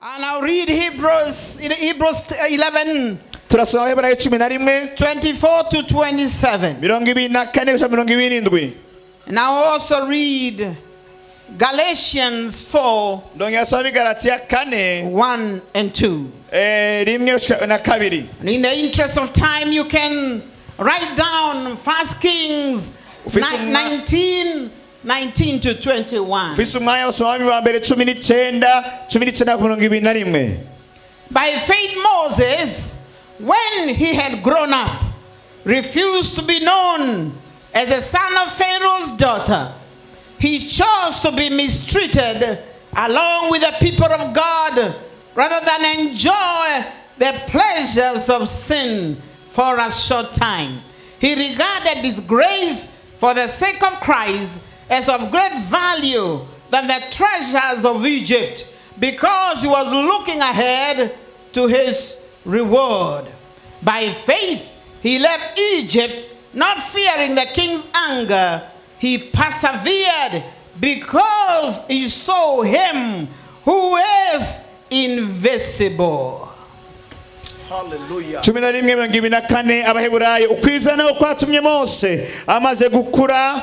And I'll read Hebrews 11. 24 to 27. And I'll also read Galatians 4, 1 and 2. And in the interest of time, you can write down 1 Kings 19 to 21. By faith, Moses, when he had grown up, refused to be known as the son of Pharaoh's daughter. He chose to be mistreated along with the people of God rather than enjoy the pleasures of sin for a short time. He regarded disgrace for the sake of Christ as of great value than the treasures of Egypt, because he was looking ahead to his reward. By faith, he left Egypt, not fearing the king's anger. He persevered because he saw him who is invisible. Hallelujah. Ukwizera Mose amaze gukura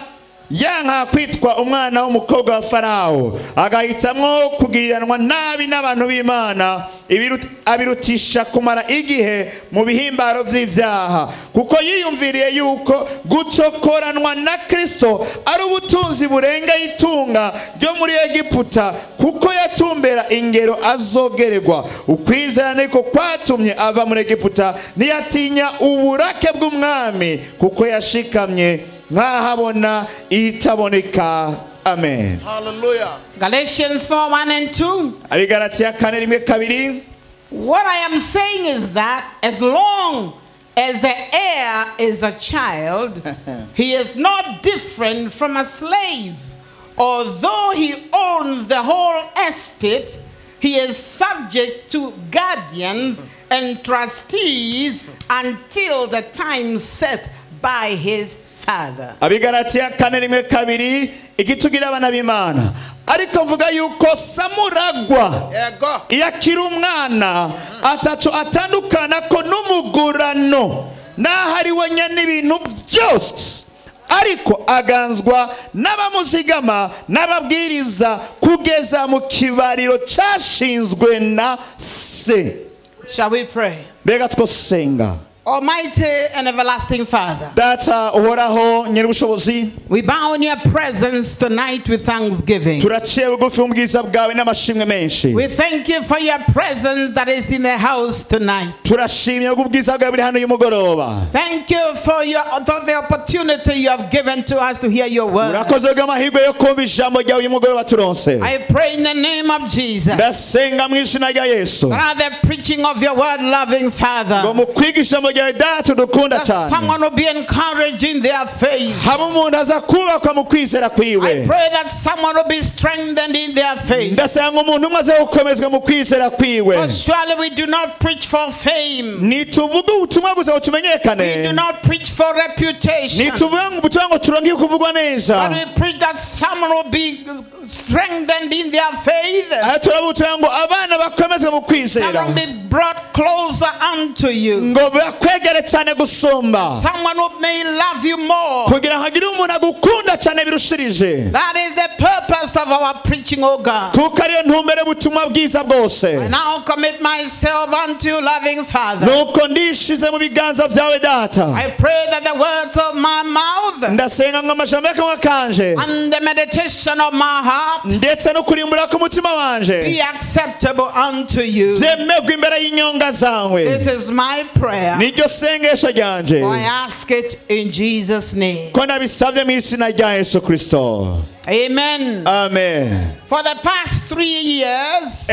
yanka kwitwa umwana w'umukobwa wa Farawo, agahitamwo kugiranwa nabi n'abantu b'Imana abirutisha kumara igihe mu bihimbaro vy'ivyaha, kuko yiyumviriye yuko gucokoranwa na Kristo ari ubutunzi burenga itunga ryo muri Egiputa, kuko yatumbera ingero azogererwa. Ukwizera niko kwatumye ava muri Egiputa, ntiyatinya uburake bw'umwami, kuko yashikamye nkahabona itaboneka. Amen. Hallelujah. Galatians 4, 1 and 2. What I am saying is that as long as the heir is a child, he is not different from a slave. Although he owns the whole estate, he is subject to guardians and trustees until the time set by his father. Abigalatiya 4:2 igitugira abana b'Imana, ariko mvuga yuko samuragwa yakira umwana ataco atandukana ko n'umugurano n'ahari wenye n'ibintu byose, ariko aganzwa n'abamuzigama n'ababwiriza kugeza mu kibariro cyashinzwe na se. Shall we pray? Bega twosenga. Almighty and everlasting Father, we bow in your presence tonight with thanksgiving. We thank you for your presence that is in the house tonight. Thank you for the opportunity you have given to us to hear your word. I pray in the name of Jesus, the preaching of your word, loving Father, that someone will be encouraged in their faith. I pray that someone will be strengthened in their faith. For surely we do not preach for fame. We do not preach for reputation. But we preach that someone will be strengthened in their faith. Someone will be brought closer unto you. Someone who may love you more. That is the purpose of our preaching, O God. I now commit myself unto you, loving Father. I pray that the words of my mouth and the meditation of my heart be acceptable unto you. This is my prayer. For I ask it in Jesus' name. Amen. Amen. For the past 3 years,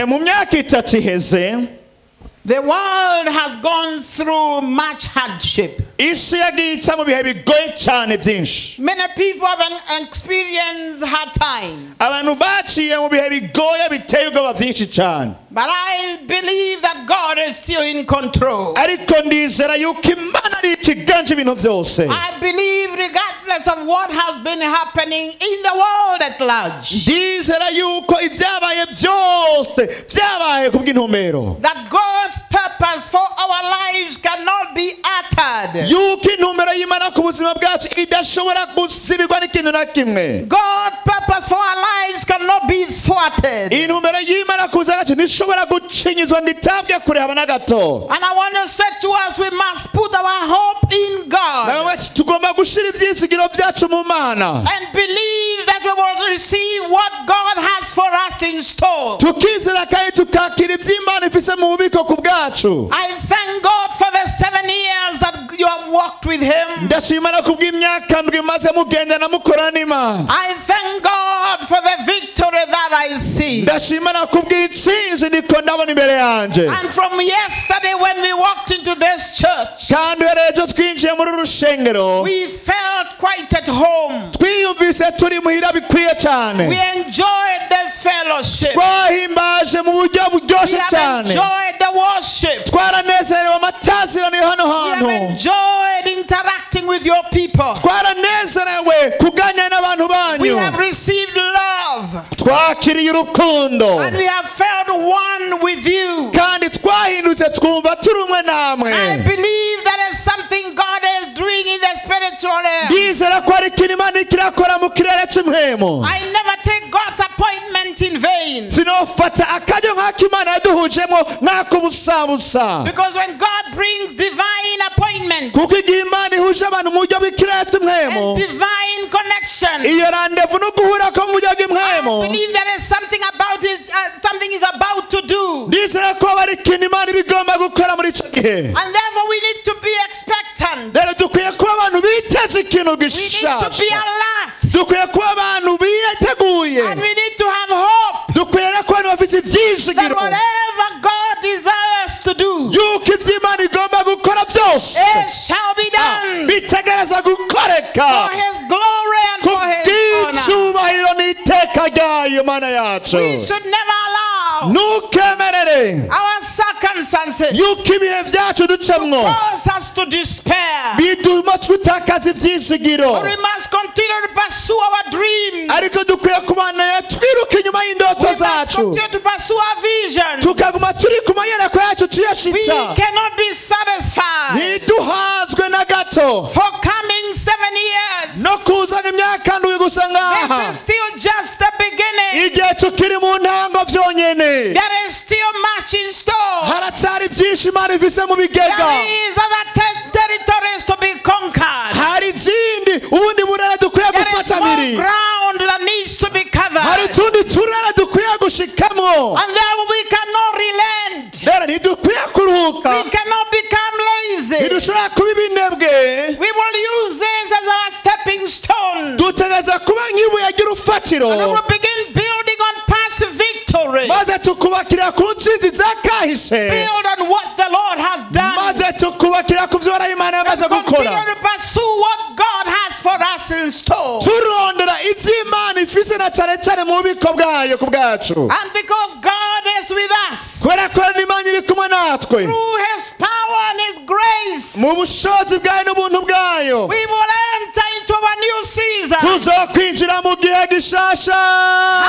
The world has gone through much hardship. isi yagiye ica mu bihe bigoye cyane byinshi. Many people have experienced hard times. abantu baciye mu bihe bigoye biteye ubwoba byinshi cyane. But I believe that God is still in control. ariko ndizera yuko imana ari ikiganje ibintu byose. I believe regardless of what has been happening in the world at large, ndizera yuko ibyabaye byose byabaye ku bw'intumbero. that God's purpose for our lives cannot be uttered. yuko intumbero y'imana ku buzima bwacu idashobora gusibirwa n'ikintu na kimwe. God's purpose for our lives cannot be thwarted. intumbero y'imana ku buzima bwacu ntishobora gucinyizwa nditabwe kureba na gato. And I want to say to us, we must put our hope in God tugomba gushira ibyizigiro byacu mu mana. and believe that we will receive what God has for us in store. tukizera kandi tukakira iby'imana ifise mu bubiko ku bwacu. I thank God for the 7 years that you have walked with Him. ndashimana ku bw'imyaka ndwi maze mugendana mukorana n'Imana. I thank God for the victory that I see. ndashimana ku bw'intsinzi ndiko ndabona imbere yanje. And from yesterday when we walked into this church, kandi ejo twinjiye muri rushengero we felt quite at home. twiyumvise turi muhira bikwiye cyane. We enjoyed the fellowship. twahimbaje mu buryo We buryoshye have cyane. enjoyed the worship. twaranezerewe amatazirano hano We have hantu. enjoyed interacting with your people. twaranezerewe kuganira n'abantu We banyu. have received love. twakiriye urukundo And we have felt one with you. kandi twahindutse twumva turi umwe I namwe. believe there is something God is doing in the spiritual realm. ndizera ko ari ikintu imana ikirakora mu kirere cy'umuhemo. I never take God's appointment in vain. sinofata akaryo nk'ako imana yaduhujemo nk'ak'ubusabusa. Because when God brings divine appointment kuko igihe imana ihuje abantu mu buryo bw'ikirere cy'umuhemo, and divine connection, iyo randevu no guhura ko mu buryo I bw'umuhemo, believe there is something about it, something is about to do. ndizera ko ari ikintu imana iba igomba gukora muri icyo gihe. And therefore we need to be expectant. rero dukwiye kuba abantu biteze ikintu We need to be gishasha. alert. dukwiye kuba abantu biteguye. And we need to have hope dukwiye no kuba abantu bafite that ibyizigiro whatever God desires to do, yuko ibyo imana igomba gukora byose it shall be done bitegereza gukoreka for His glory and ku for His honor. bw'icyubahiro n'iteka ryayo mana yacu. We should never allow ntukemerere our circumstances yuko ibihe byacu ducamwo cause us to despair. bituma twitakaza ibyizigiro. But we must continue to pursue our dreams. ariko dukwiye kubana twiruka inyuma We y'indoto must zacu continue to pursue our visions. tukaguma turi ku mayereko yacu We tuyashitsa. cannot be satisfied ntiduhazwe na gato for coming 7 years. no kuzana imyaka ndwi gusa This ngaha. is still just the beginning. igihe tukiri mu ntango byonyine, There is still much in store. haracyari byinshi imana ifise mu bigega. There is other territories to be conquered. hari izindi ubundi burere dukwiye There is gufata more biri. ground that needs to be hari covered. utundi turere dukwiye gushikamwo. And there we cannot relent. rero ntidukwiye kuruhuka, We cannot become lazy. ntidushobora kuba ibinebwe. We will use this as our stepping stone. dutegereza kuba nk'ibuye ry'urufatiro, And we will begin building on past victory. maze tukubakira ku ntsinzi zakahise, Build on what the Lord has done. maze tukubakira ku byo Imana And yamaze continue gukora. to pursue what God has for us in store. turondera iby'Imana ifise na cyane cyane mu bubiko bwayo ku bwacu. And because God is with us, kubera ko n'Imana iri kumwe natwe through His power and His grace, mu bushobozi bwayo n'ubuntu bwayo, we will enter into a new season. tuzokwinjira mu gihe gishasha.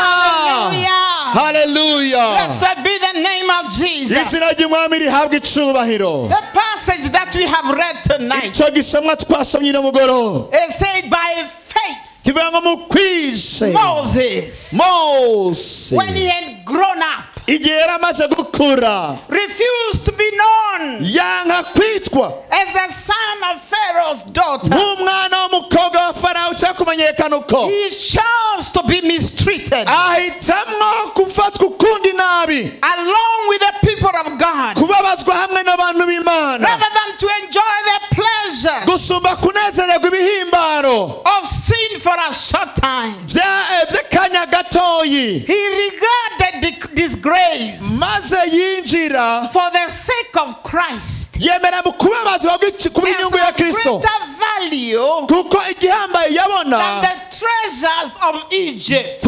Hallelujah. Haleluya. Blessed be the name of Jesus. izina ry'umwami rihabwa icubahiro. The passage that we have read tonight icyo gisomwa twasomye no mugoro is said by faith. kivuga ngo mu kwise Moses, Mose when he had grown up, igihe yari amaze gukura, refused to be known yanga kwitwa as the son of Pharaoh's daughter. nk'umwana w'umukobwa wa Farawo cyangwa kumenyekana uko. He chose to be mistreated ahitamwo gufatwa ukundi nabi, along with the people of God, kubabazwa hamwe n'abantu b'Imana, rather than to enjoy the pleasure gusumba kunezererwa ibihimbaro of sin for a short time. by'akanya gatoyi, He regarded the disgrace maze yinjira for the sake neck of Christ yemera mu kubabazwa kubw'inyungu ya has a Kristo greater value kuko igihambaye than yabona the treasures of Egypt.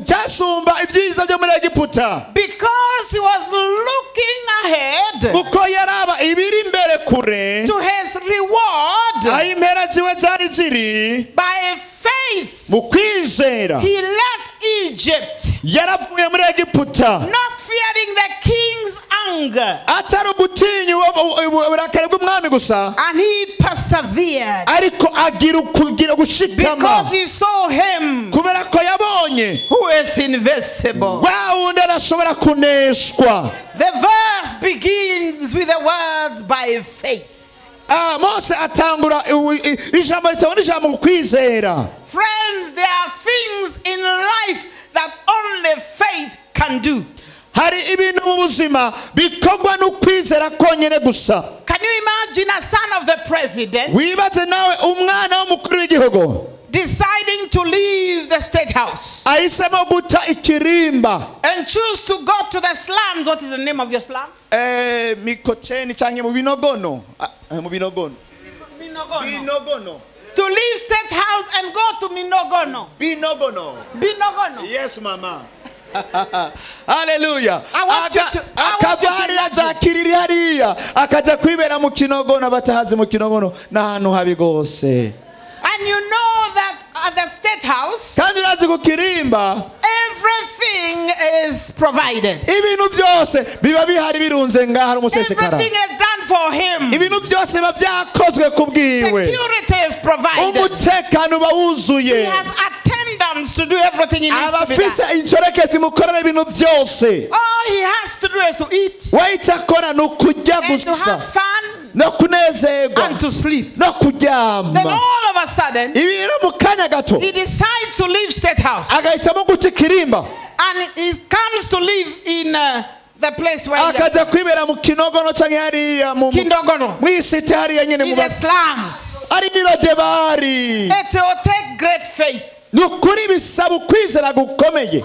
cyasumba ibyiza byo muri Egiputa Because he was looking ahead kuko yaraba ibiri imbere kure to his reward aho impera ziwe zari ziri by faith. mu kwizera He left Egypt, yaravuye muri Egiputa not fearing the king's anger, atari ugutinya uburakari bw'umwami gusa and he persevered ariko kugira gushikama because he saw him kubera ko yabonye who is invisible. wa wundi arashobora kuneshwa. The verse begins with the words by faith. Mose atangura ijambo ritabona ijambo mu kwizera. Friends, there are things in life that only faith can do. Hari ibintu mu buzima bikorwa n'ukwizera konyene gusa. Can you imagine a son of the president Wibaze nawe umwana w'umukuru w'igihugu deciding to leave the state house ahisemo guta ikirimba and choose to go to the slums? What is the name of your slums? Mikocheni canke mu binogono. Mu binogono. Binogono. To leave state house and go to Minogono. Binogono. Binogono. Yes, mama. Hallelujah. I want you to zakiriri hariya akaja kwibera mu Kinogono batahazi mu Kinogono n'ahantu habi gose. And you know that at the state house Kandi urazi ku kirimba everything is provided. ibintu byose biba bihari birunze ngaha umusesekara. Everything is done for him. Ibintu byose biba byakozwe kubwiwe. Security is provided. Umutekano uba wuzuye. He has attendants to do everything he needs to be Abafise done. incoreketi mukorera ibintu byose. All he has to do is to eat Waitakora no kurya and to gusa have fun no kunezerwa and to sleep. no Then kuryama. all of a sudden Ibintu mu kanya gato he decides to leave state house agahitamo guta ikirimba and he comes to live in the place where he akaja kwibera mu Kinogono canke hariya mu Kindogono, mwisite hariya nyene in mu the slums. ari Mirodebari. It will take great faith. Nukuri bisaba ukwizera gukomeye.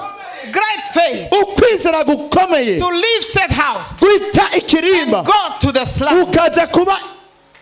Great faith Ukwizera gukomeye to leave state house kwita ikirimba and go to the slums. ukaja kuba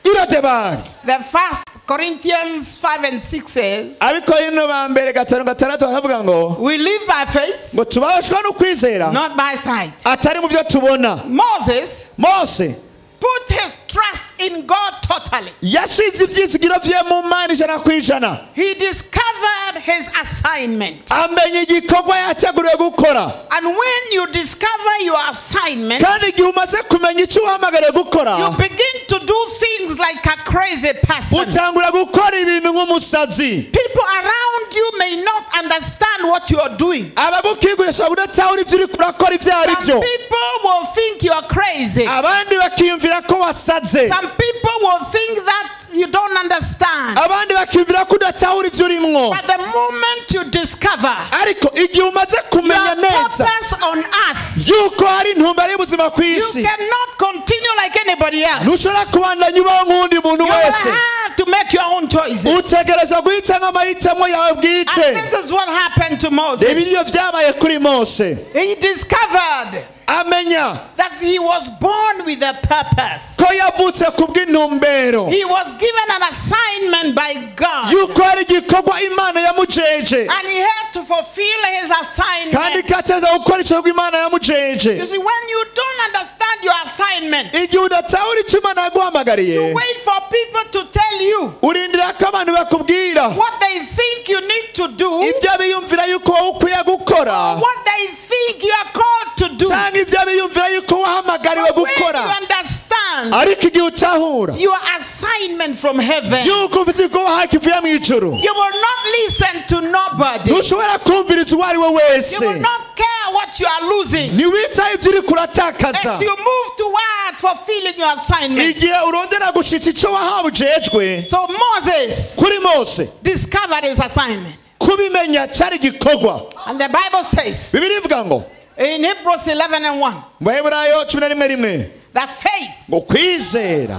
Mirodebari. The 1 Corinthians 5 and 6 says, Abikorino ba mbere 5:6 baravuga ngo we live by faith, ngo tubashwa no kwizera not by sight. atari mu byo tubona. Moses Mose put his trust in God totally. yashize ibyizigiro vye mu Mana 100%. He discovered his assignment. Amenye igikorwa yateguriwe gukora. And when you discover your assignment, Kandi igihe umaze kumenya icyo uhamagariwe gukora you begin to do things like a crazy person. utangura gukora ibintu nk'umusazi. People around you may not understand what you are doing. Abagukigurisha udatahura ibyo uri kurakora ibyo ari Some byo. people will think you are crazy. Abandi bakiyumvira ko wasaze. Some people will think that you don't understand. Abandi bakiyumvira ko udatahura ibyo urimwo. But the moment you discover Ariko igihe umaze kumenya your neza purpose on earth, yuko hari intumbero y'ubuzima ku you isi cannot continue like anybody else. ntushobora kubandanya ubaho nk'undi muntu You will wese. have to make your own choices. Utegereza guhitamo amahitamo yawe And bwite. this is what happened to Moses. Ibyo byabaye kuri Mose. He discovered Amenya that he was born with a purpose. ko yavutse kubw'intumbero. He was given an assignment by God. Yuko hari igikorwa Imana yamujeje. And he had to fulfill his Kandi assignment. kateza gukora icyo Imana You yamujeje. see, when you don't understand your assignment, Igihe udatahura icyo Imana yaguhamagariye. wait for people to tell you Urindira ko abantu bakubwira what they think you need to do, ibyo biyumvira yuko wowe ukwiye gukora. what they think you are called to do. Cyangwa ibyo biyumvira yuko wahamagariwe But when you gukora. understand Ariko igihe utahura your assignment from heaven, yuko ufite ko wahawe ikivuye mu ijuru. you will not listen to nobody. Ntushobora kumviriza uwo ari we You wese. will not care what you are losing. Ntiwitaye ibyo uri kuratakaza. As you move towards fulfilling your assignment. Igihe urondera gushitsa icyo wahawe ujejwe. So Moses Kuri Mose discovered his assignment. kubimenya cyari gikorwa. And the Bible says Bibiri ivuga ngo in Hebrews 11 and 1 mu Baheburayo 11:1 that faith ngo kwizera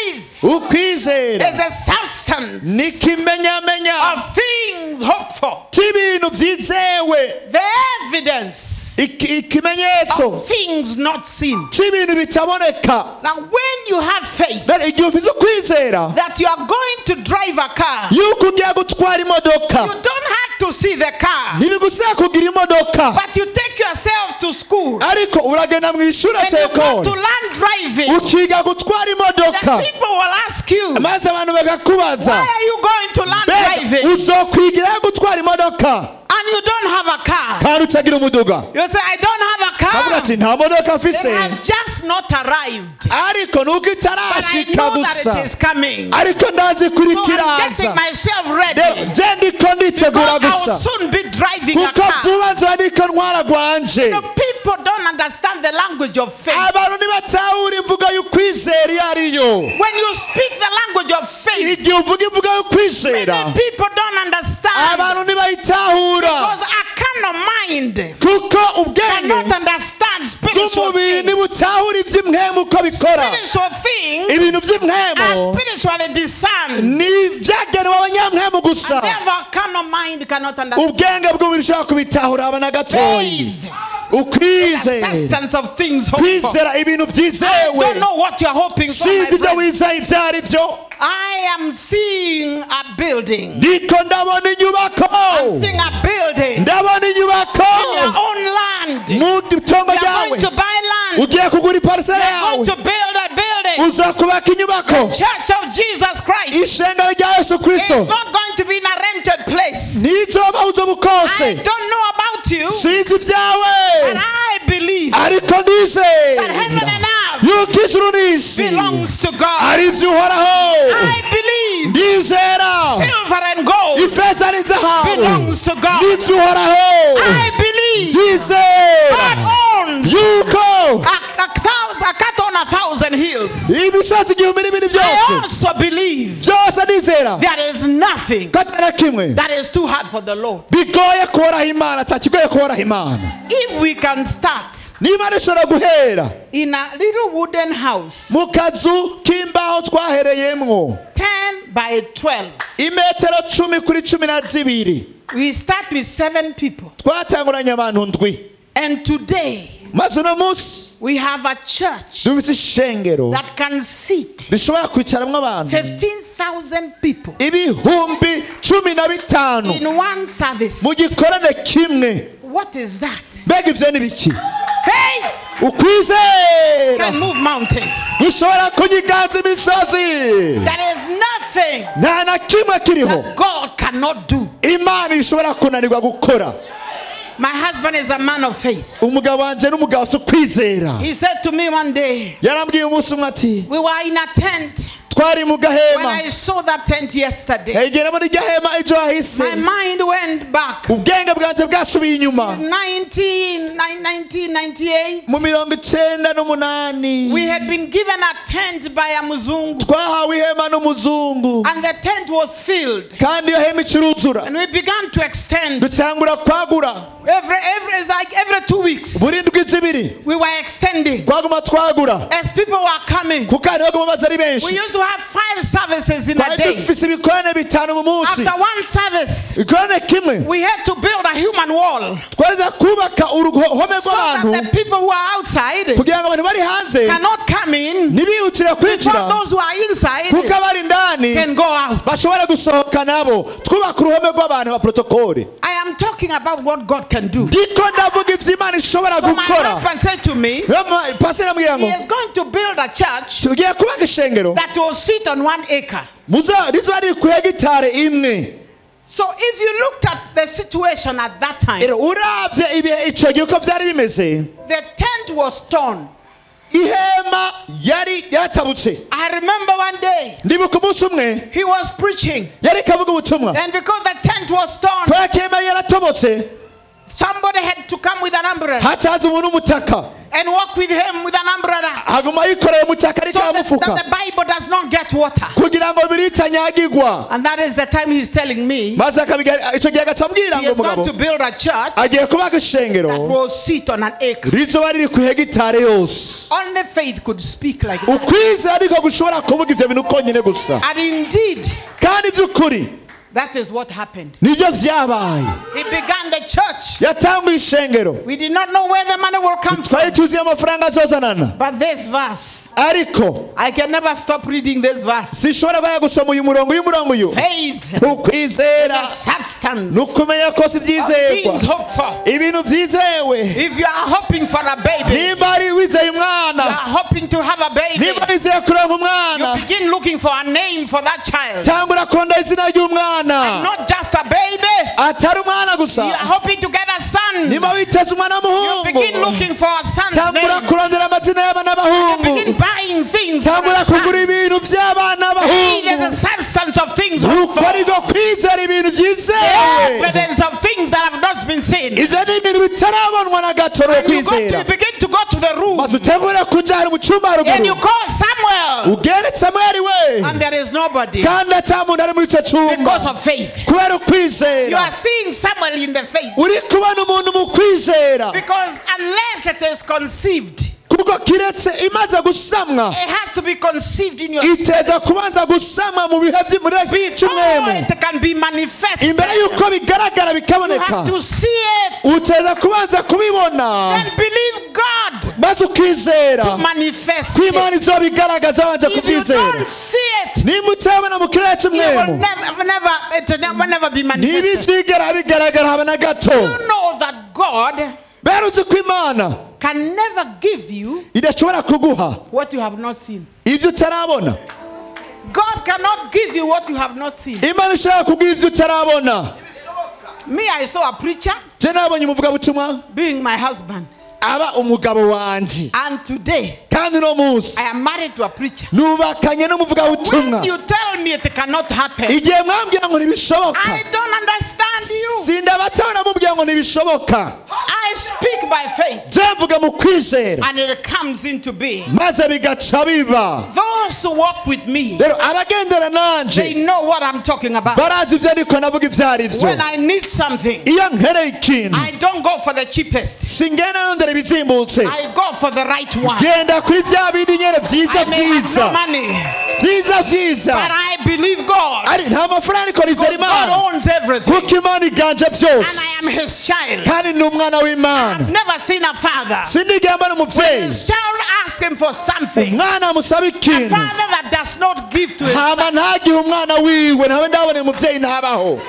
is ukwizera the substance ni kimenyamenya of things hoped for, cy'ibintu byizewe, the evidence ikimenyetso of things not seen. cy'ibintu bitaboneka. Now, when you have faith igihe ufite ukwizera that you are going to drive a car, yuko ugiye gutwara imodoka, you don't have to see the car, ntibigusaba kugira imodoka, but you take yourself to school. ariko uragenda mu ishuri When you go to tekoni learn driving, ukiga gutwara the imodoka, people will ask you, maze abantu bakakubaza, why are you going to learn driving uzokwigira gutwara imodoka and you don't have a car? kandi utagira umuduga? You say, I don't have a avuga car. ati nta modoka They afise, have just not arrived. ariko nuko But I itarashika know that gusa, it is coming. ariko ndazi kuri So I'm getting kiraza. myself ready. Je ndiko nditegura Because I will gusa soon be driving a kuko car. vuba nzoba ndiko ntwara gwanje. The people don't understand the language of faith. Abantu ntibatahura imvugo y'ukwizera iyo ariyo. When you speak the language of faith, Igihe uvuga imvugo y'ukwizera, many people don't understand. abantu ntibayitahura Because a carnal mind kuko ubwenge cannot understand spiritual bw'umubiri things. ntibutahura iby'imwemu uko bikora. Spiritual things Ibintu are by'imwemu spiritually discerned. ni byagenewe abanyamwemu gusa. And therefore, carnal mind cannot understand. Ubwenge bw'umubiri ushobora kubitahura aba na gatoyi. Faith, Ukwizera, substance of things hoped for. kwizera ibintu I byizewe. don't know what you're hoping for, my Sinzi ibyo friend. wizeye ibyo ari byo. I am seeing a building. Ndiko ndabona inyubako, I'm seeing a building ndabona inyubako in your own land. mu itongo You're ryawe. going to buy land. Ugiye kugura iparisera You're going yawe, to build a building. uzakubaka inyubako. Church of Jesus Christ. Ishengero rya Yesu It's Kristo not going to be in a rented place. ntizoba uzo I bukose. don't know about you, Sinzi ibyawe, but I believe ariko that ndizera heaven and earth yuko ijuru n'isi belongs to God. ari iby'uhoraho. I believe Ndizera silver and gold ifeza n'inzahabu belongs to God. n'iby'uhoraho. I believe Ndizera God owns yuko a cattle on 1,000 hills. imisozi igihumbi n'ibindi I byose also believe byose ndizera there is nothing ko atari na kimwe that is too hard for the Lord. bigoye kuhoraho Imana, atakigoye kuhoraho Imana. If we can start N'Imana ishobora guhera in a little wooden house, mu kazu k'imbaho twahereyemwo 10 by 12, imetero 10 kuri 12, we start with 7 people. twatanguranye abantu ndwi, And today, maze uno munsi we have a church dufite ishengero that can seat rishobora kwicaramwo abantu 15,000 people ibihumbi 15 in one service. mu gikorane kimwe. What is that? Mbega ivyo ni biki? Faith Ukwizera can move mountains. gushobora kunyiganza imisozi, There is nothing nta na kimwe kiriho that God cannot do. Imana ishobora kunanirwa gukora. My husband is a man of faith. Umugabo wanje n'umugabo si ukwizera. He said to me one day, Yarambwiye umunsi umwe ati, we were in a tent. twari mu When gahema, I saw that tent yesterday, hegera muri iryo hema ejo my hahise, mind went back. ubwenge bwanje bwasubiye inyuma 1998, mu 98. we had been given a tent by a Muzungu, Twahawe ihema n'umuzungu and the tent was filled. kandi iyo hema icuruzura, And we began to extend. dutangura kwagura It's like every 2 weeks, buri ndwi zibiri, we were extending. twaguma twagura As people were coming, kuko hariho baguma baza ari we benshi. used to have 5 services in a Twari day. dufise ibikorane 5 mu munsi. After one service, Ikorane kimwe we had to build a human wall twariza kubaka uruhome so that rw'abantu the people who are outside kugira ngo abantu bari hanze cannot come in ntibihutire before kwinjira those who are inside kuko abari indani can go out. bashobora gusohoka nabo. Twubaka uruhome rw'abantu ba protokole. I am talking about what God can do. Ndiko ndavuga ivyo Imana ishobora So my gukora. husband said to me, Pastor ambwira he ngo is going to build a church tugiye kubaka ishengero that will sit on 1 acre. rizoba riri ku hegitare imwe. So if you looked at the situation at that time, Rero uravye ibihe ico gihe uko vyari bimeze, the tent was torn. ihema yari yatabutse. I remember one day Ndibuka umunsi umwe he was preaching, yari kavuga ubutumwa, and because the tent was torn, kubera ko ihema yaratobotse, somebody had to come with an umbrella hacaza umuntu umutaka, and walk with him with an umbrella, haguma yikoreye umutaka so ariko that aramufuka the Bible does not get water. kugira ngo biritanyagirwa. And that is the time he's telling me Maze akabiga ico gihe agaca ambwira he ngo is going mugabo to build a church agiye kubaka that ishengero will sit on an acre. rizoba riri ku hegitare yose. Only faith could speak like that. Ukwizera ariko gushobora kuvuga ivyo bintu konyene gusa. And indeed, Kandi vy'ukuri That is what happened. nibyo vyabaye. He began the church. Yatanguye ishengero. We did not know where the money will come Twari from. tuzi amafaranga azozanana. But this verse, Ariko I can never stop reading this verse. sishobora baya gusoma uyu murongo uyu. Faith, Ukwizera the substance nukumenya ko si of things vyizerwa. hoped for. Ibintu vyizewe. If you are hoping for a baby, Nimba ari wizeye you umwana. are hoping to have a baby, Nimba wizeye kuronka you umwana. begin looking for a name for that child. Tangura konda izina ry'umwana. Not just a baby. Atari umwana You gusa. are hoping to get a son. Nimba witeze umwana You begin w'umuhungu. looking for a son's Tangura name. kurondera amazina y'abana You begin b'abahungu. buying things for Tangura a son. kugura ibintu by'abana Faith is b'abahungu. the substance of things hoped Uko for. ariko kwizera ibintu The vyizewe. evidence of things that have not been seen. Ivyo ni ibintu bitarabonwa na gato no And you kwizera. begin to go to the room. Maze utangura kuja hari mu cumba And you haruguru. call Samuel. Ugere Samweli we. And there is nobody. Kandi ata muntu ari muri ico Because cumba. of faith. Kubera You ukwizera. are seeing Samuel in the faith. Uri kubona umuntu mu kwizera. Because unless it is conceived, Kuko kiretse imaze gusamwa. it has to be conceived in your Iteza kubanza gusamwa mu bihe vy'imureke before cy'umwemu. it can be manifested. Imbere yuko bigaragara You bikaboneka. have to see it Uteza kubanza kubibona. and believe God Maze ukizera. manifest Ko it. Imana izobigaragaza wanje If you kuvyizera. don't see it, Nimba utabona mu kirere it will cy'umwemu. never be manifested. Ntibizigera bigaragara habe na gato. You know that God Berutse ko Imana can never give you idashobora kuguha what you have not seen. ivyo utarabona. God cannot give you what you have not seen. Imana ishobora kuguha ivyo utarabona. Me, I saw a preacher Je nabonye umuvugabutumwa being my husband. aba umugabo wanje. And today, Kandi no munsi I am married to a preacher. nubakanye n'umuvugabutumwa. When you tell me it cannot happen, Igihe mwambwira ngo ntibishoboka. I don't understand you. Sindabatabona mubwira ngo ntibishoboka. I speak by faith. Je mvuga mu kwizera. And it comes into being. Maze bigaca biba. Those who walk with me, Rero abagendera they nanje know what I'm talking about. barazi ivyo ariko navuga ivyo ari vyo. When I need something, Iyo nkereye ikintu I don't go for the cheapest. singenda yondera ibizimbutse. I go for the right one. Genda kuri vya bindi nyene vyiza I may have no vyiza. money, Vyiza vyiza. but I believe God. Ari nta mafaranga ariko nizera God Imana. owns everything. Kuko Imana iganje And vyose. I am his child. Kandi ni umwana w'Imana. Never seen a father. Sindigera mbona umuvyeyi. His child asks him for something. Umwana amusaba A ikintu. father that does not give to his Hama son. ntagihe umwana wiwe. Ntawe ndabona umuvyeyi ntabaho.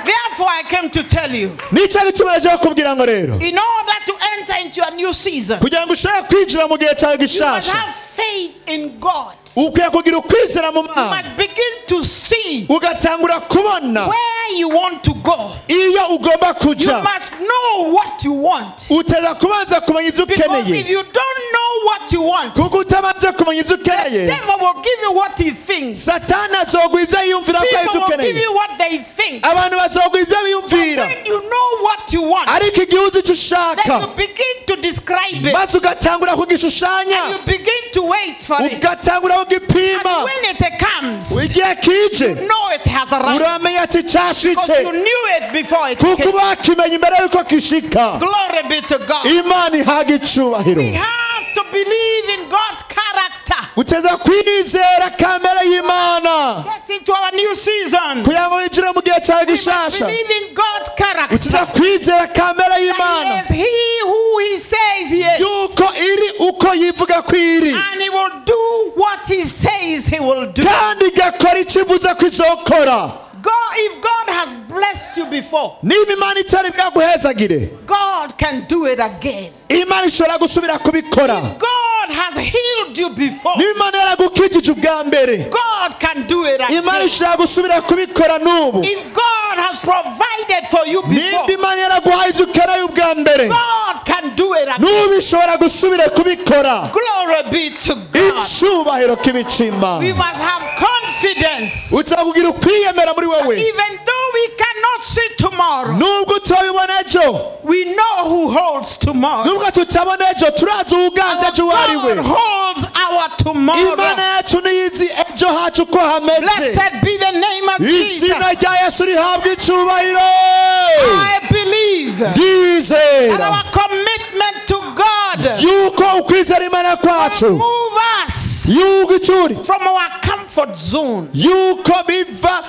Therefore, I came to tell you, Nico gituma naje kubwira ngo rero. in order to enter into a new season, Kugira ngo ushobore kwinjira mu gihe cyawe you must gishasha. have faith in God. Ukwiye kugira ukwizera mu You Mana. must begin to see Ugatangura kubona where you want to go. iyo ugomba You kuja. must know what you want. Uteza kubanza kumenya ivyo Because if ukeneye. you don't know what you want, Kuko utabanje kumenya ivyo the ukeneye. devil will give you what he thinks. Satani azoguha ivyo yiyumvira ko ari People ivyo will give ukeneye. you what they think. Abantu bazoguha ivyo biyumvira. When you know what you want, Ariko igihe uzi icyo then you ushaka begin to describe it. maze ugatangura kugishushanya. You begin to wait for it. Ugatangura kugipima. And when it comes, Igihe kije know it has arrived. uramenya ati Because you cyashitse. knew it before it Kuko came. bakimenya imbere yuko kishika. Glory be to God. Imana ihaga We icubahiro. have to believe in God's character. Uteza kwizera kamere y'Imana. Get into our new season. Kugira ngo winjire mu gihe cyawe We must gishasha. believe in God's character. Uteza kwizera kamere That y'Imana. he is he who he says he is. Yuko iri uko yivuga ko iri. And he will do what he says he will do. Kandi igakora icyo ivuze ko izokora. God, if God has blessed you before, Niba Imana itari bwaguhezagire, God can do it again. Imana ishobora gusubira kubikora. God has healed you before, Niba Imana yaragukijije ubwa mbere, God can do it Imana again. ishobora gusubira kubikora n'ubu. If God has provided for you before, Niba Imana yaraguhaye ibyo ukeneye ubwa mbere, God can do it again. n'ubu ishobora gusubira kubikora. Glory be to God. Icubahiro k'ibicima. We must have confidence. Utakugira ukwiyemera muri wewe. Even though we cannot see tomorrow, Nubwo utabibona ejo, we know who holds tomorrow. nubwo tutabona ejo, turazi uganje ejo uwo ari we. God holds our Imana tomorrow. yacu niyizi ejo hacu uko hameze. Blessed be the name of Jesus. Izina rya Yesu rihabwa icubahiro. I believe that Ndizera our commitment to God yuko ukwizera Imana kwacu move us yuko icuri from our comfort comfort zone. yuko biva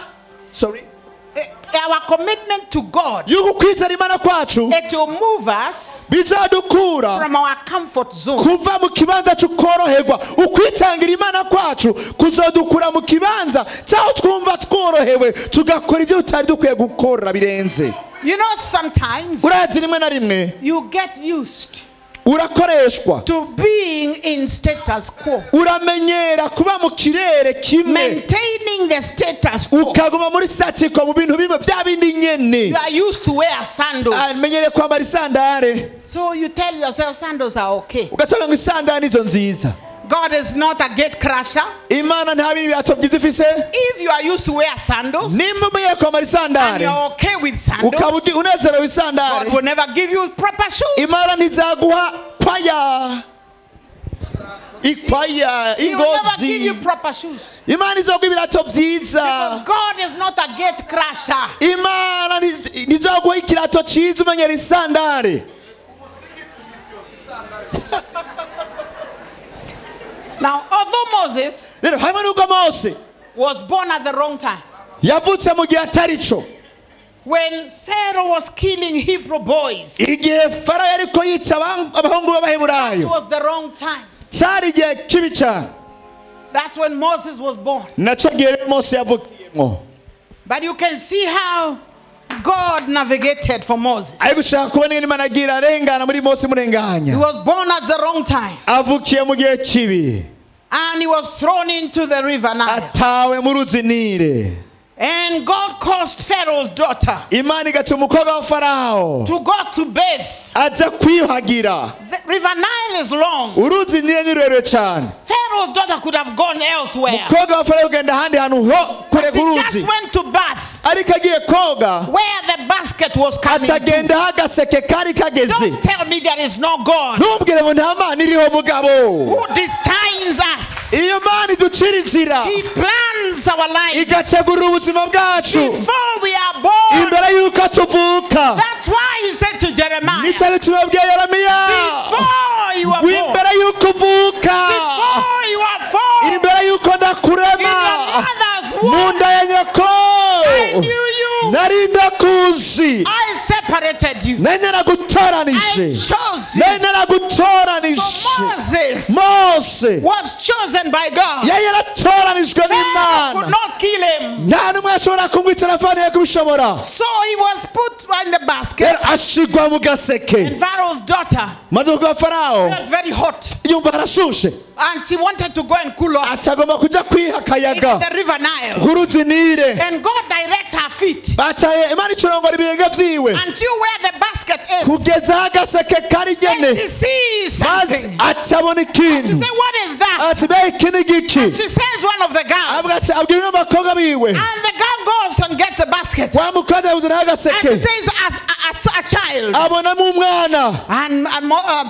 Our commitment to God, yuko kwizera Imana kwacu it will move us bizadukura from our comfort zone. kuva mu kibanza cy'ukoroherwa. Ukwitangira Imana kwacu kuzodukura mu kibanza cyaho twumva tworohewe tugakora ibyo tutari dukwiye gukora birenze. You know, sometimes Urazi rimwe na rimwe you get used urakoreshwa to being in status quo, uramenyera kuba mu kirere kimwe maintaining the status quo. ukaguma muri statiko mu bintu bimwe bya bindi nyene. You are used to wear sandals, Amenyere kwambara isandare so you tell yourself sandals are okay. ugatanga ngo isandare nizo nziza. God is not a gate crasher. Imana nta bibato byiza ifise. If you are used to wear sandals Nimba umenye kwambara and isandare you're okay with sandals, ukabugi unezerewe God isandare, will never give you proper shoes. Imana ntizaguha kwaya ikwaya He will never give ingozi. you proper shoes. Imana izoguha ibirato byiza. God is not a gate crasher. Imana ntizaguha ikirato cyiza umenyera isandare. Now, although Moses Rero hamwe n'ubwo Mose was born at the wrong time, yavutse mu gihe atari cyo, when Pharaoh was killing Hebrew boys, it igihe Farawo yariko yica abahungu b'Abaheburayo, was the wrong time. cyari igihe kibi cyane. That's when Moses was born. Nacyo gihe rero Mose yavukiyemo. But you can see how God navigated for Moses. Ariko ushaka kubona ingene Imana agira arengana muri Mose He murenganya. was born at the wrong time, Avukiye mu gihe kibi, and he was thrown into the river Nile. atawe mu ruzi Nile. And God caused Pharaoh's daughter Imana igatuma umukobwa wa Farawo to go to bathe. aja kwiyuhagira. The river Nile is long. Uruzi Nile ni rurerure cyane. Pharaoh's daughter could have gone elsewhere. Umukobwa wa Farawo ugenda ahandi hantu ho kure She ku just ruzi, went to bath ariko agiye koga where the basket was coming to. acagenda aho agaseke kari kageze. Don't tell me there is no God Ntumbwire ngo nta Mana iriho mugabo. who destines us. Iyo Mana iducira inzira He plans our lives igategurira ubuzima bwacu before we are born. imbere y'uko tuvuka. That's why he said to Jeremiah, Nicyo gituma abwiye Yeremiya before you are born, imbere y'uko uvuka, before you are formed imbere y'uko in ndakurema your mother's mu womb, nda ya nyoko I knew you. nari ndakuzi, I separated you. nari naragutoranije, I chose you. nari naragutoranije. So Moses Mose was chosen by God. yari yaratoranijwe Pharaoh n'Imana, could not kill him. nta n'umwe ashobora kumwicara avaniye kubishobora. So he was put in the basket. Rero ashigwa mu gaseke, And Pharaoh's daughter maze ubwo Farawo felt very hot. yumva harashushe, And she wanted to go and cool off acagomba kuja kwiha in akayaga the river Nile. ku ruzi Nile. And God directs her feet Bacaye Imana icurongora ibirenge vyiwe until where the basket is. kugeza aho agaseke kari And nyene, she sees maze something. acabona She ikintu. said, what is that? Ati be iki ni giki? She sends one of the girls. Avuga ati abwira abakobwa biwe, And the girl goes and gets the basket. wa mukobwa yawuzanaho And she agaseke says, as a child. abonamo umwana. And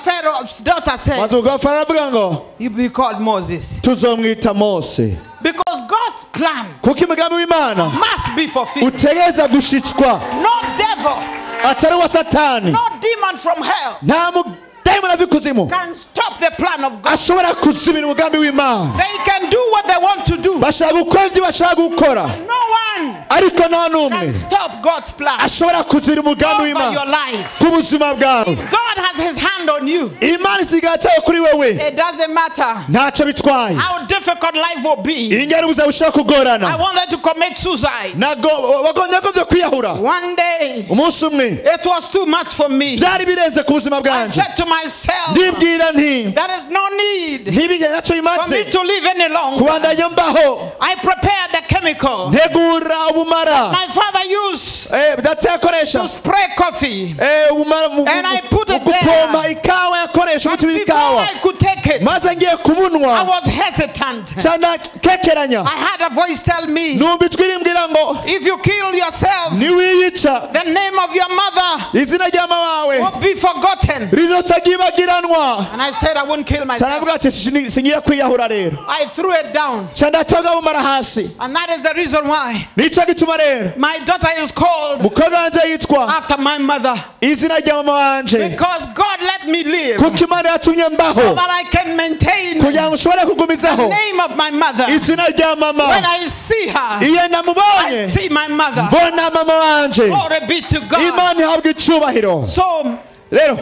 Pharaoh's daughter Maze says, ubwo Farawo avuga ngo you be called Moses. tuzomwita Mose, Because God's plan kuko imigambi w'Imana must be fulfilled. utegereza gushitswa. No devil, Atari wa Satani, no demon from hell nta mudayimoni ava ikuzimu can stop the plan of God. ashobora kuzimira umugambi w'Imana. They can do what they want to do. Bashaka gukora ibyo bashaka gukora, No one ariko nta n'umwe can stop God's plan ashobora kuzira umugambi over your w'Imana life. ku buzima bwawe. God has his hand on you. Imana isigaye cyayo kuri wewe, It doesn't matter ntacyo bitwaye. how difficult life will be. ingero ubuzima bushobora kugorana. I wanted to commit suicide. nagombye kwiyahura One day, umunsi umwe, it was too much for me. byari birenze ku buzima I bwanjye. said to myself, ndibwira nti there is no need ntibijye ntacyo for me bimaze to live any longer. kubandanya mbaho. I prepared the chemical ntegura ubumara my father used yakoresha to spray coffee. ubumara mu And I put it gupompa there. ikawa, yakoresha But umuti before w'ikawa, I could take it, maze ngiye I kubunwa was hesitant. cyane kekeranya, I had a voice tell me, numva ijwi rimbwira ngo if you kill yourself, niwiyica the name of your mother izina rya mama wawe will be forgotten. rizoca ryibagiranwa. And I said I wouldn't kill myself. cyanavuga ati singiye kwiyahura rero, I threw it down. cyandatoga bumara hasi. And that is the reason why nicyo gituma rero my daughter is called umukobwa wanje yitwa after my mother. izina rya mama wanje Because God let me live kuko Imana yatumye so mbaho that I can maintain kugira ngo ushobore the kugumizaho name of my mother. izina rya mama. When I see her, iyo I namubonye see my mother. mbona mama wanje. Glory be to God. Imana ihabwe icyubahiro. So rero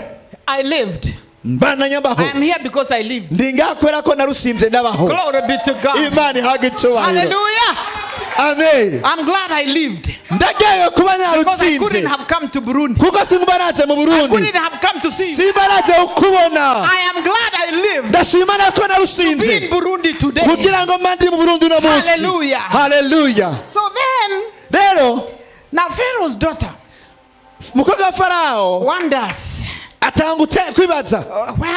I lived. mbana I nyambaho am here because I lived. ndi ngaha kubera ko narusimbye ndabaho. Glory be to God. Imana ihabwe icyubahiro. Hallelujah. Amen. I'm glad I lived. ndagewe kuba Because I couldn't narutsinze have come to Burundi. kuko simba naje mu I Burundi couldn't have come to see you. simba naje ukubona. I am glad I lived ndashima ko to be narusinze in Burundi today. kugira ngo mba ndi mu Burundi uno munsi. Hallelujah. Hallelujah. So then, rero now Pharaoh's daughter mukobwa wa Farao wonders, atanga kwibaza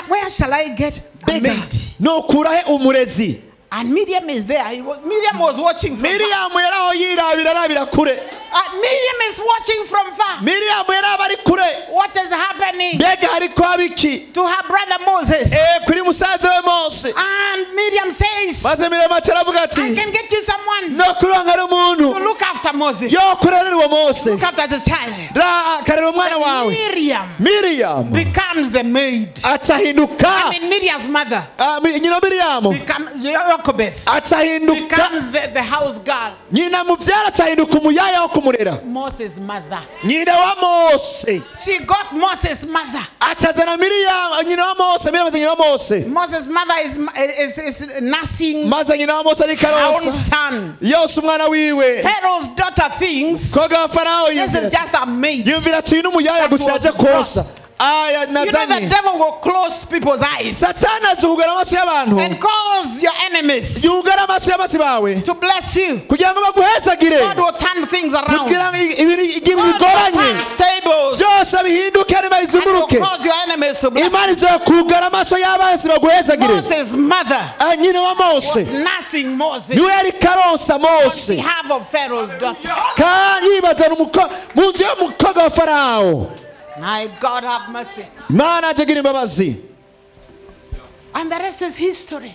where shall I get a mbega maid? nokurahe umurezi. And Miriam is there. Miriam was watching from far. Miriyamu yari aho yirabira arabira kure. Miriam is watching from far. Miriyamu yari aba ari kure. What is happening mbega hariko abiki to her brother Moses? kuri musaza we Mose. And Miriam says, maze Miriyamu aravuga I ati can get you someone nokuronka ari to umuntu look after Moses. yo kurerera uwo Mose Look after the child. karera umwana wawe. Miriam Miriyamu becomes the maid. atahinduka Miriam's mother nyina Miriyamu becomes Jochebed, atahinduka becomes the house girl. nyina mubyara atahinduka umuyaya wo kumurera. Moses' mother. nyina wa Mose She got Moses' mother. atazana Miriyamu nyina wa Mose. Miriyamu nyina wa Mose Moses' mother is nursing maze nyina wa Mose ari her own karonsa son. yose umwana wiwe. Pharaoh's daughter thinks koga wa Farao this is just a maid. yumvira ati uyu n'umuyaya That gusa was yaje kosa. aya You know the nazanye devil will close people's eyes satani azugara amaso y'abantu and cause your enemies yugara amaso y'abasi bawe to bless you. kugira ngo baguhezagire God will turn things around. kugira ngo ibintu God will bigoranye turn tables byose bihinduke and will bizumuruke. cause your enemies to bless Imana you. izokugara amaso y'abasi baguhezagire. Moses' mother nyina wa was Mose nursing Moses niwe yari karonsa on Mose behalf of Pharaoh's daughter. kandi yibaza mu nzu y'umukobwa wa Farao. My God have mercy. Imana agira imbabazi. And the rest is history.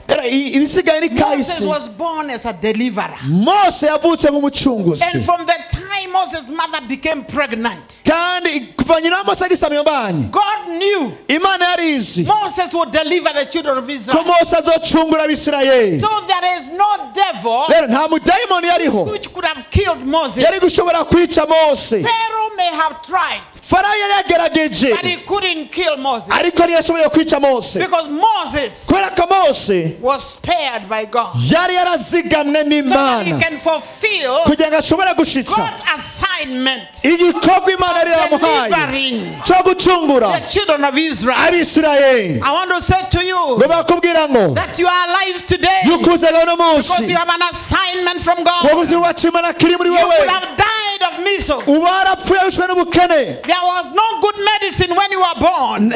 ibisigaye ni Moses kahise. was born as a deliverer. Mose yavutse nk'umucunguzi And from the time Moses' mother became pregnant, kandi kuva nyina wa Mose agisama iyo mbanyi God knew Imana yari izi Moses would deliver the children of ko Israel. Mose azocungura Abisirayeli. So there is no devil rero nta mudayimoni yariho which could have killed Moses. yari gushobora kwica Mose. Pharaoh may have tried, Farao yari yagerageje but he couldn't kill Moses ariko ntiyashoboye kwica Mose because Moses kubera ko Mose was spared by God yari yarazigamwe so that he n'Imana can fulfill kugira ngo ashobore gushitsa God's assignment igikorwa Imana yari yaramuhaye delivering cyo gucungura the children of Israel. Abisirayeli. I want to say to you ngo bakubwira ngo that you are alive today yukuzaga uno because munsi you have an assignment from God. ubuzima wacu Imana kiri muri You wowe could have died of measles. uba warapfuye wishwe n'ubukene. There was no good medicine when you were born.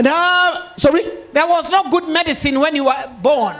Sorry? There was no good medicine when you were born.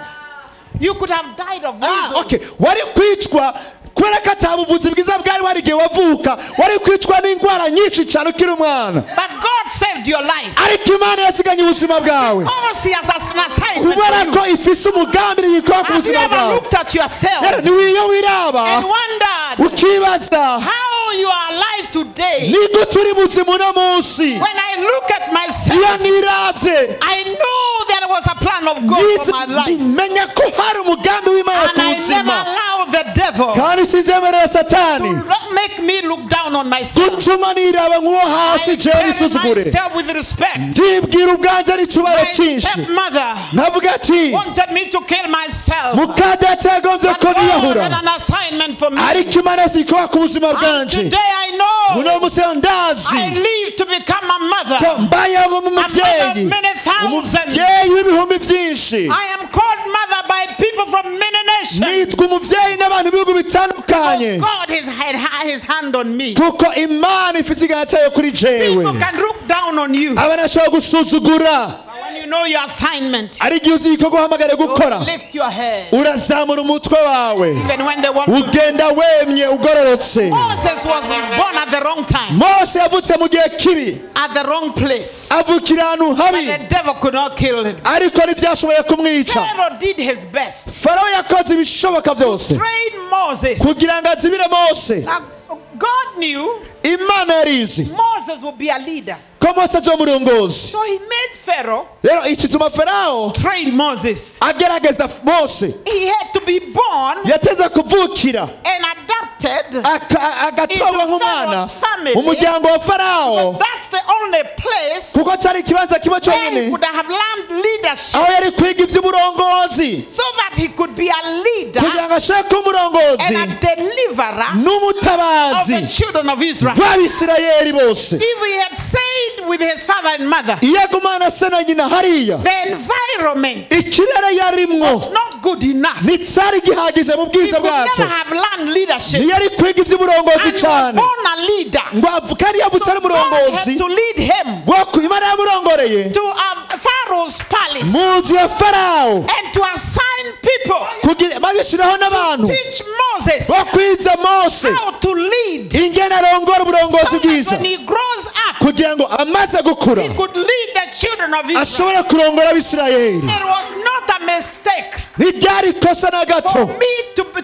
You could have died of measles. Okay. Wari kwicwa kubera ko atabuvuzi bwiza bwari warigiye wavuka wari kwicwa n'indwara nyinshi cyane ukiri umwana But God saved your life ariko Imana yasiganye ubuzima bwawe because He has an assignment kubera for ko you. ifise umugambi yikora ku Have you buzima ever bwawe. looked at yourself Rero niwiyo wiraba and wondered ukibaza how you are alive today? ni gute uri buzima uno munsi. When I look at iyo myself, niravye I know there was a plan of God for my life, menya ko hari umugambi w'Imana and ku I never buzima allowed the devil kandi sinzemerera satani to make me look down on myself. gutuma niraba nk'uwo hasi I jewe carry nisuzugure. myself with respect. ndibwira ubwanje n'icyubahiro My cyinshi stepmother navuga ati wanted me to kill myself. mukadata yagombye But ko God had niyahura an assignment for me. ariko Imana yasikoba ku buzima And bwanje. today I know uno munsi ndazi I live to become a ko mother. mbayeho A mother of umubyeyi many thousands. umubyeyi w'ibihumbi byinshi I am called mother by people from many nations. nitwa umubyeyi n'abantu b'ibihugu bitandukanye God has had his hand on me. kuko Imana ifite ikiganza cyayo kuri jewe. People can look down on you. abana bashobora gusuzugura But when you know your assignment, ari igihe uzi igikorwa uhamagare gukora lift your head. urazamura umutwe wawe Even when they want to. ugenda wemye ugororotse. Moses was born at the wrong time, Mose yavutse mu gihe kibi at the wrong place. avukira ahantu habi The devil could not kill him. ariko ntibyashoboye kumwica. Pharaoh did his best. Farao yakoze ibishoboka byose Train Moses. kugira ngo azibire Mose. Now, God knew Imana yarizi Moses would be a leader. ko Mose azomurongozi. So he made Pharaoh Rero ikituma Farao train Moses. agerageza Mose. He had to be born Yateza kuvukira and adopted agatorwa nk'umwana Pharaoh's family. mu muryango wa Farao, That's the only place kuko cyari ikibanza kimwe where he cyonyine could have learned leadership, aho yari kwiga iby'uburongozi so that he could be a leader kugira ngo ashake kuba umurongozi and a deliverer of n'umutabazi the children of Israel. w'Abisirayeli bose. If he had stayed with his father and mother, Iyo agumana se na nyina hariya, the environment ikirere yarimwo was not good enough. nticyari gihagije mu He bwiza could bwacu. never have learned leadership. Ntiyari kwiga iby'uburongozi And he was cyane born a leader. ngo avuke ari yavutse ari God umurongozi had to lead him wo Imana yamurongoreye to Pharaoh's palace mu nzu ya Farao and to assign people kugira bagishyiraho n'abantu teach Moses bo kwiza Mose how to lead, ingene arongora so uburongozi that bwiza when he grows up, kugira ngo amaze gukura he could lead the children of Israel. ashobore kurongora Abisirayeli. It was not a mistake Ntiryari ikosa na for gato me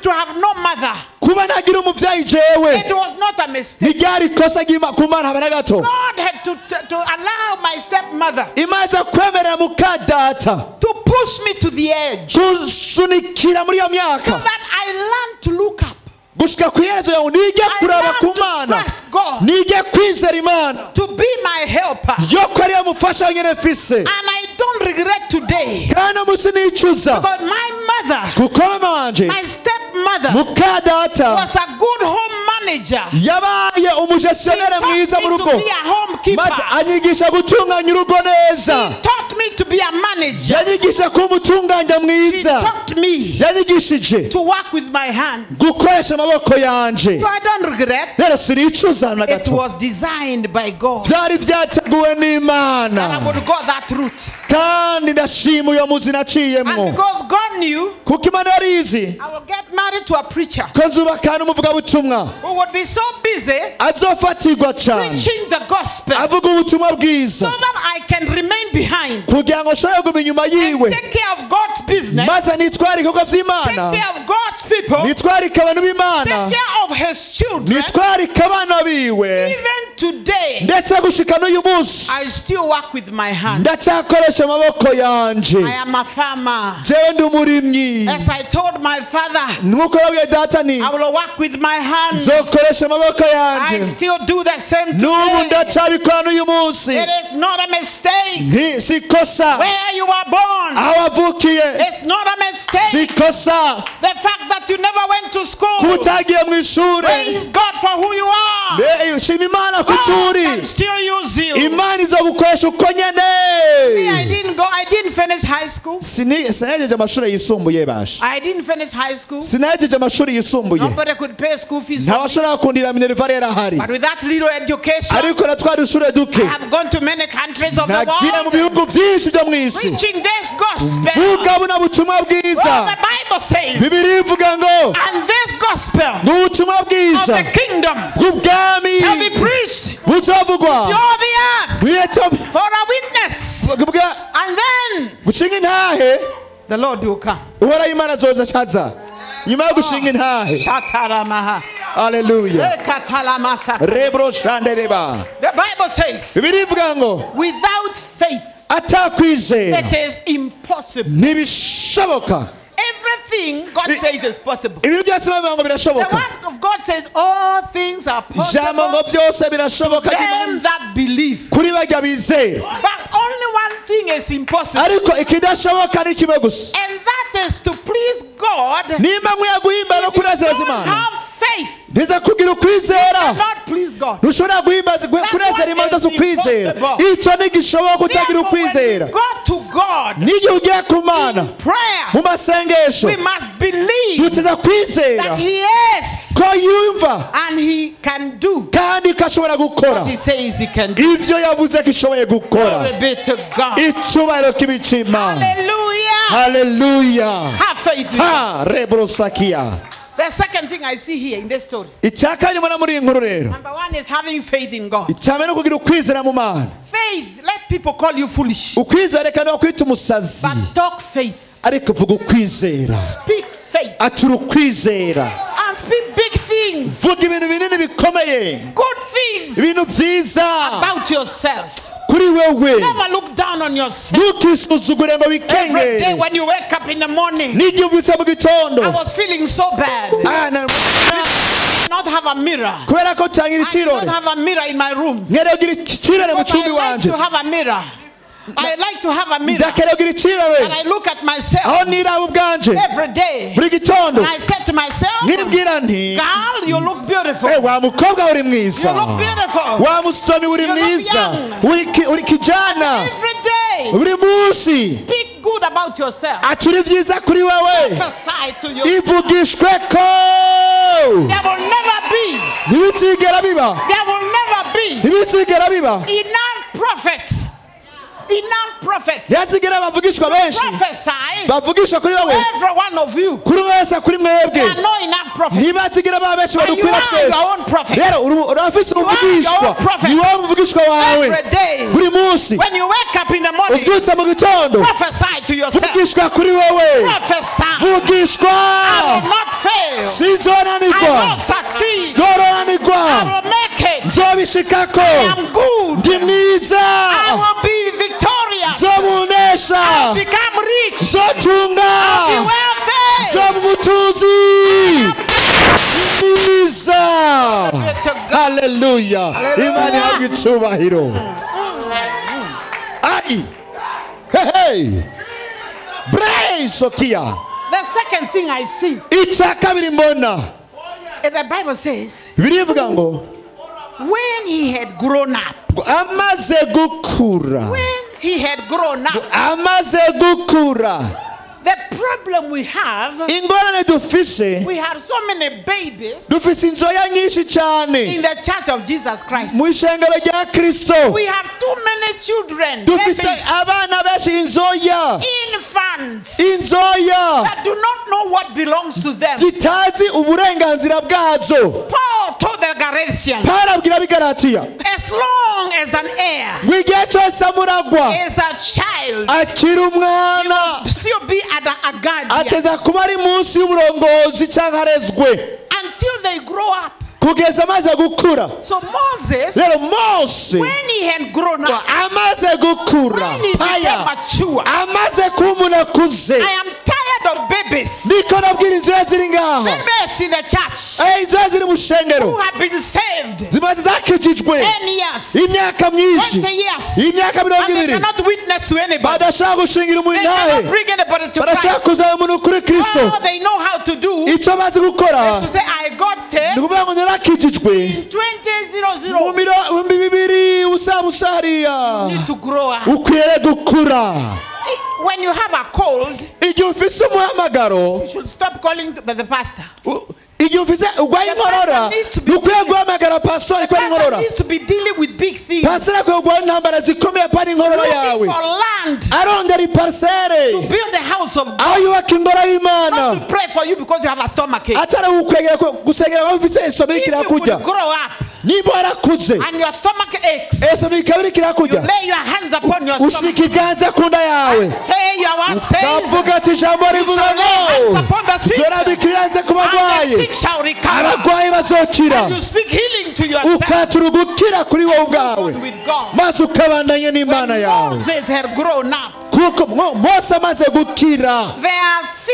to have no mother. kuba nagira umubyeyi jewe. It was not a mistake. Ntiryari ikosa ku Mana habe na gato. God had to allow my stepmother Imana iza kwemerera muka data to push me to the edge, so kusunikira muri iyo myaka that I learned to look up, gushika ku iherezo yawe nige I kuraba ku learned to Mana, trust God, nige kwizera Imana to be my helper. yo ko ariyo mufasha nyine mfise. And I don't regret today, Kandi umunsi nicuza because my mother, kuko mama wanje my stepmother, muka data was a good home manager. yabaye She umugestionnaire taught mwiza mu me rugo to be a homekeeper. maze anyigisha gutunganya urugo neza. She taught me to be a manager. Yanyigisha kuba umutunganya She mwiza. taught me Yanyigishije to work with my hands. gukoresha amaboko yanje. So I don't regret. Rero sinicuza na It gato. was designed by God Byari byateguwe that I n'Imana would go that route. kandi ndashima uyo muzi And naciyemwo because God knew kuko Imana yarizi I will get married to a preacher ko nzubakana umuvugabutumwa who would be so busy azofatirwa cyane preaching the gospel, so avuga ubutumwa bwiza that I can remain behind kugira ngo nshobore guma inyuma and yiwe take care of God's business, maze nitware ibikorwa take by'Imana, care of God's people, nitwarike abantu take b'Imana, care of his children. nitwarike abana biwe. Even today, Ndetse gushika n'uyu munsi I still work with my hands. ndacyakoresha amaboko yanje. I am a farmer. Jewe ndi umurimyi. As I told my father, Nk'uko yabwiye data ni I will work with my hands. nzokoresha amaboko I yanje. still do the same N'ubu today. ndacyabikora n'uyu munsi. It is not a mistake. Si kosa Where you were born, aho wavukiye, it's not a mistake. si kosa The fact that you never went to school, kuba utagiye mu ishuri. praise God for who you are. Shima Imana ku cyo God uri. can still use you. Imana izogukoresha uko Me, I nyene. didn't finish high school. Sinahejeje amashuri yisumbuye basha. I didn't finish high school. Sinahejeje amashuri yisumbuye. Nobody could pay school fees for me. Ntawashobora kundira minerivare yarahari. But with that little education, Ariko natwara ishure I duke. have gone to many countries of the Nagiye mu world bihugu byinshi byo mu isi. preaching this gospel. Vuga buno butumwa Well, bwiza. the Bible says, Bibiri ivuga ngo and this gospel ubutumwa of bwiza the kingdom bw'ubwami shall be preached buzavugwa to all the earth bw'eto for a witness. bwa And then gushinga intahe the Lord will come. uhoraho Imana azoza caza nyuma yo gushinga intahe. Shataramaha. Haleluya. Ekatalamasa. Rebro shandereba. The Bible says, Bibiri ivuga ngo without faith, atakwizera it is impossible. ntibishoboka. Everything God says is possible. Ibintu byose bavuga ngo The birashoboka. word of God says all things are Ijambo ngo possible byose birashoboka them that believe. kuri bajya bizera. But only one thing is impossible, Ariko ikidashoboka ni kimwe gusa. and that is to please God. Nimba nkwiye guhimba no If you kunezeza don't Imana have faith, ntiza kugira ukwizera. not please God. Ntushobora guhimbaza kunezera Imana udafite ukwizera. Icyo ntigishoboka utagira Therefore, when ukwizera. we go to God N'igihe ugiye ku Mana prayer, mu masengesho we must believe duteza kwizera that He is ko yumva and He can do kandi ko ashobora gukora what He says He can do. ibyo yavuze ko ishoboye gukora. Glory be to God. Icyubahiro kibica Imana. Hallelujah. Haleluya. Have faith with God. Ha rebrosakia. The second thing I see here in this story, Icya kabiri mbona muri iyi nkuru rero, number one is having faith in God. icya mbere ni ukugira ukwizera mu Mana. Faith, let people call you foolish, Ukwizera reka niba kwita umusazi, but talk faith, ariko vuga ukwizera. speak faith, Atura ukwizera. and speak big things, vuga ibintu binini bikomeye, good things ibintu byiza about yourself. kuri wewe. Never look down on yourself. Ntukisuzugure ngo Every day wikenge. when you wake up in the morning, N'igihe ubyutse mu I gitondo, was feeling so bad. ah, I did not have a mirror. kubera ko utangira I did not ikirore, have a mirror in my room. nkere ugira ikirore mu Because I cyumba like iwanje, to have a mirror. I like to have a mirror. ndakere ugira And ikirore I look at myself aho niraba ubwanje every day. buri gitondo, And I said to myself, nkibwira nti girl, you look beautiful. wa mukobwa uri You mwiza, look beautiful. wa musoni uri You look mwiza, young. uri kijana, Every day. buri munsi Speak good about yourself. ati uri byiza kuri wewe, Prophesy to yourself. ivugishwe ko There will never be. ntibizigera biba, There will never be ntibizigera biba, enough prophets. Enough prophets. ntihazigera bavugishwa benshi Prophesy. bavugishwa kuri wowe, Every one of you. kuri wese, kuri mwebwe. There are no enough prophets. Ntibazigira ba benshi And you badukwira are twese. your own prophet. Rero urafise umuvugishwa, your own prophet. ni wowe muvugishwa wawe Every day. buri munsi. When you wake up in the morning, Uvyutse mu gitondo, prophesy to yourself. vugishwa kuri wowe, Prophesy. vugishwa, I will not fail. I sinzonanirwa, will succeed. I nzoronanirwa, will make it. nzobishikako, I am good. ndi mwiza, I will be victorious. nzomunesha, I will become rich. nzotunga, Be wealthy. nzoba umutunzi mwiza. To God. Haleluya, Imana ihabwe icyubahiro. Ai, hey, praise Sokia. The second thing I see, Icya kabiri mbona, the Bible says, birivuga ngo when he had grown up, amaze gukura, when he had grown up, amaze gukura. the problem we have, Ingorane dufise, we have so many babies dufise inzoya nyinshi cyane in the church of Jesus Christ. mu ishengero rya Kristo. We have too many children, Dufise babies, abana benshi inzoya, infants inzoya that do not know what belongs to them. zitazi uburenganzira bwazo. Paul told the Galatians, Pawulo abwira abigalatiya, as long as an heir igihe cyose amuragwa is a child, akiri umwana, still be a guardian ateza kuba ari munsi y'uburongozi cyangwa arezwe until they grow up. kugeza amaze gukura. So Moses, Rero Mose when he had grown up, amaze gukura, when he became paya mature, amaze kuba umuntu akuze, I am tired of babies. niko nabwira inzoya ziri ngaho, Babies in the church inzoya ziri mu who shengero have been saved zimaze zakijijwe 10 years, imyaka myinshi, 20 years, imyaka and 20 they cannot witness to anybody. badashaka gushingira umuntu They cannot intahe, bring anybody to badashaka Christ. kuzana umuntu kuri Kristo. All they know how to do is Icyo bazi gukora to say, I got ni saved ukuvuga ngo narakijijwe in 2000. mu bihumbi bibiri usabusa hariya. You need to grow up. Ukwiriye gukura. When you have a cold, Igihe ufise umuhamagaro, you should stop calling the pastor. igihe ufise urwaye inkorora, nukwiye guhamagara pastori The ko ari pastor inkorora. needs to be dealing with big things. Pastori akwiye guha intambara zikomeye pani inkorora Looking yawe, for land arondera iparisere to build the house of aho God. yubaka ingoro y'Imana, Not to pray for you because you have a stomach ache. atari ukwegera gusengera aho ufise isomero If you kirakurya. would grow up Niba warakuze and your stomach aches, isomero ikaba iri you kirakurya, lay your hands upon your stomach. ushika iganza ku nda yawe, Say your word says, ukavuga ati ijambo rivuga ngo turabika ibiganza ku and the barwayi, sick shall recover. abarwayi bazokira, You speak healing to yourself ukatura ugukira kuri wowe ubwawe, with God. maze ukabandanya n'Imana When yawe. Moses had grown up, Kuko Mose amaze gukira,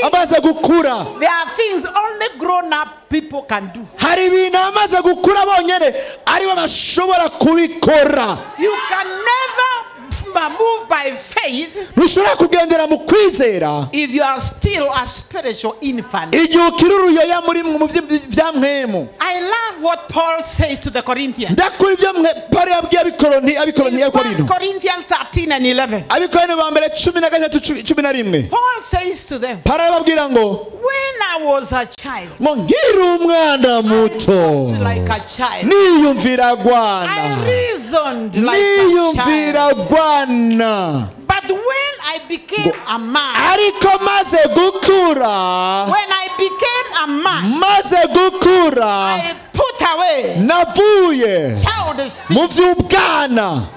amaze gukura, there are things only grown up people can do. hari ibintu amaze gukura bonyine aribo bashobora kubikora. You can never move by faith Ntushobora kugendera mu kwizera if you are still a spiritual infant. igihe ukiri uruyoya muri mu bya mwemu. I love what Paul says to the Corinthians. Ndakora ibyo Pawulo yabwiye abikoroni In 1 Korinto, Corinthians 13 and 11, abikoroni ba mbere 13:11. Paul says to them, Pawulo arababwira ngo when I was a child, ngo nkiri umwana muto like a child, niyumvira I Rwanda, reasoned like a niyumvira child. Rwanda, But when I became a man, ariko maze gukura, when I became a man, maze gukura I put away navuye childish mu things. by'ubwana.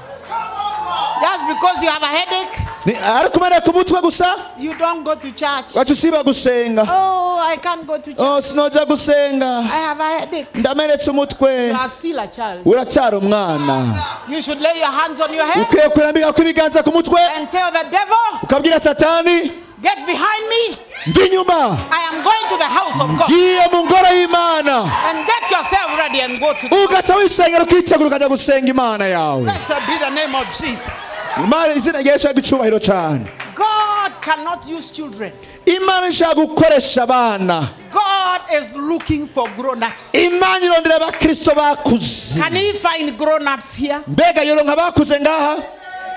Just because you have a headache, ariko umeneka umutwe gusa You don't go to church. wacu usiba gusenga. Oh, I can't go to church. Sinoja gusenga, I have a headache. ndamenetse umutwe. You are still a child. Uracyari umwana. You should lay your hands on your head Ukwiye kurambika kw'ibiganza ku mutwe and tell the devil, ukabwira Satani, get behind me. ndi inyuma, I am going to the house of God. ngiye mu ngoro y'Imana. And get yourself ready and go to the Ugaca wisengera ukitegura ukajya gusenga Imana yawe. Blessed be the name of Jesus. Imana izina rya Yesu icyubahiro cyane. God cannot use children. Imana ishaka gukoresha abana. God is looking for grown-ups. Imana irondera abakristo bakuze. Can he find grown-ups here? Mbega yoronka bakuze ngaha?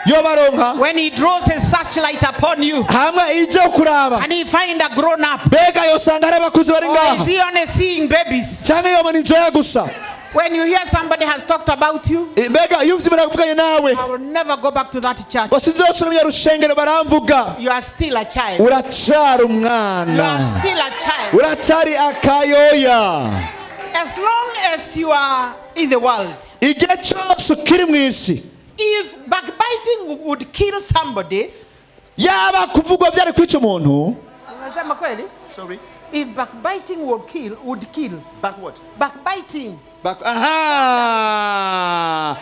Yo baronka. When he draws his searchlight upon you, Hamwe ije kuraba. and he find a grown-up, Mbega yosanga ari abakuze bari or is ngaha? he only seeing babies? Cyangwa yobona inzoya gusa. When you hear somebody has talked about you, Mbega iyo uvye baravuganye nawe. I will never go back to that church. Wasizosura mu rushengero baramvuga. You are still a child. Uracyari You umwana. are still a child. Uracyari akayoya. As long as you are in the world, Igihe cyose ukiri mu isi. if backbiting would kill somebody, Yaba kuvugwa byari kwica umuntu. unasema kweli? Sorry. If backbiting would kill. Back what? Backbiting. Aha.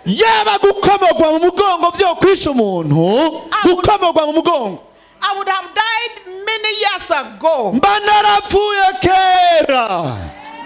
Yaba gukomogwa mu mugongo byo kwisha umuntu. Gukomogwa mu mugongo. I would have died many years ago Mba narapfuye kera.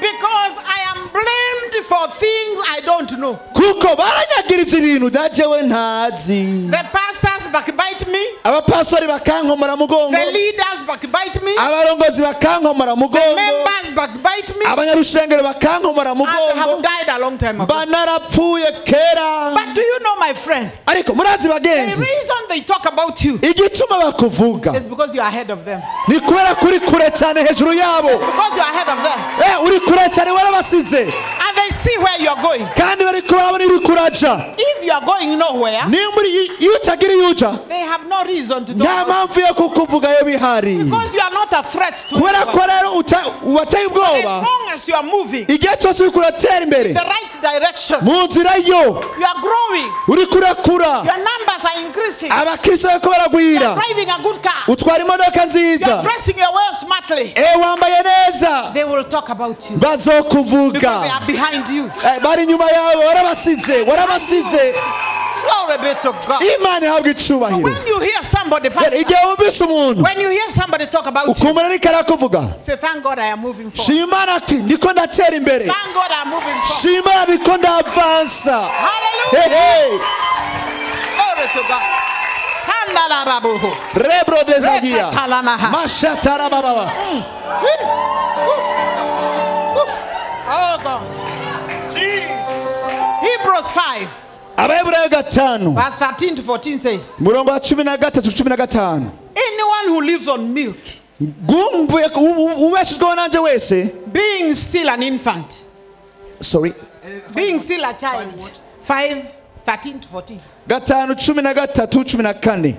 because I am blamed for things I don't know. Kuko baranyagiriza ibintu dajewe ntazi. The pastors backbite me. Abapastori bakankomora mugongo. The leaders backbite me. Abarongozi bakankomora The mugongo. members backbite me. Abanyarushengero bakankomora I have mugongo. died a long time ago. Mba narapfuye kera. But do you know, my friend, Ariko murazi the bagenzi, reason they talk about you igituma bakuvuga is because you are ahead of them. ni kubera kuri kure cyane hejuru yabo. Because you are ahead of them. Uri kure cyane warabasize And they see where you are going. kandi bari kurabona iri kuraja. If you are going nowhere, Niyo muri iyo utagira iyo uja they have no reason to nta talk about mpamvu yo kukuvugayo bihari. you. Because you are not a threat to Kubera ko anyone. rero wateye As ubwoba long as you are moving igihe cyose uri kuratera imbere the right direction, mu nzira yo you are growing, uri kurakura. your numbers are increasing, Abakristo bariko you are baragwira, driving a good car, utwara imodoka you are nziza, dressing your well smartly, wambaye neza, they will talk about you because bazokuvuga. they are behind you. Bari nyuma yawe, warabasize. Glory be to God. Imana ihabwa icubahiro. When you hear somebody, pastor, Igihe wumvise umuntu when you hear somebody talk about you, ukumva ariko arakuvuga, say, thank God I am moving forward. shima Imana ati ndiko ndatera imbere, Thank God I am moving forward. shima Imana ndiko ndavansa. Hallelujah. Glory to God. Kandala babuhu. Rebro dezagia Rekatalamaha. mashatara baba. Oh God. Hebrews 5, Abaheburayo 5 verse 13 to 14 says, murongo wa 13-15, anyone who lives on milk, gumvuye ubeshejweho nanje wese, being still an infant, sorry, being still a child. 5, 13 to 14. 5:13-14,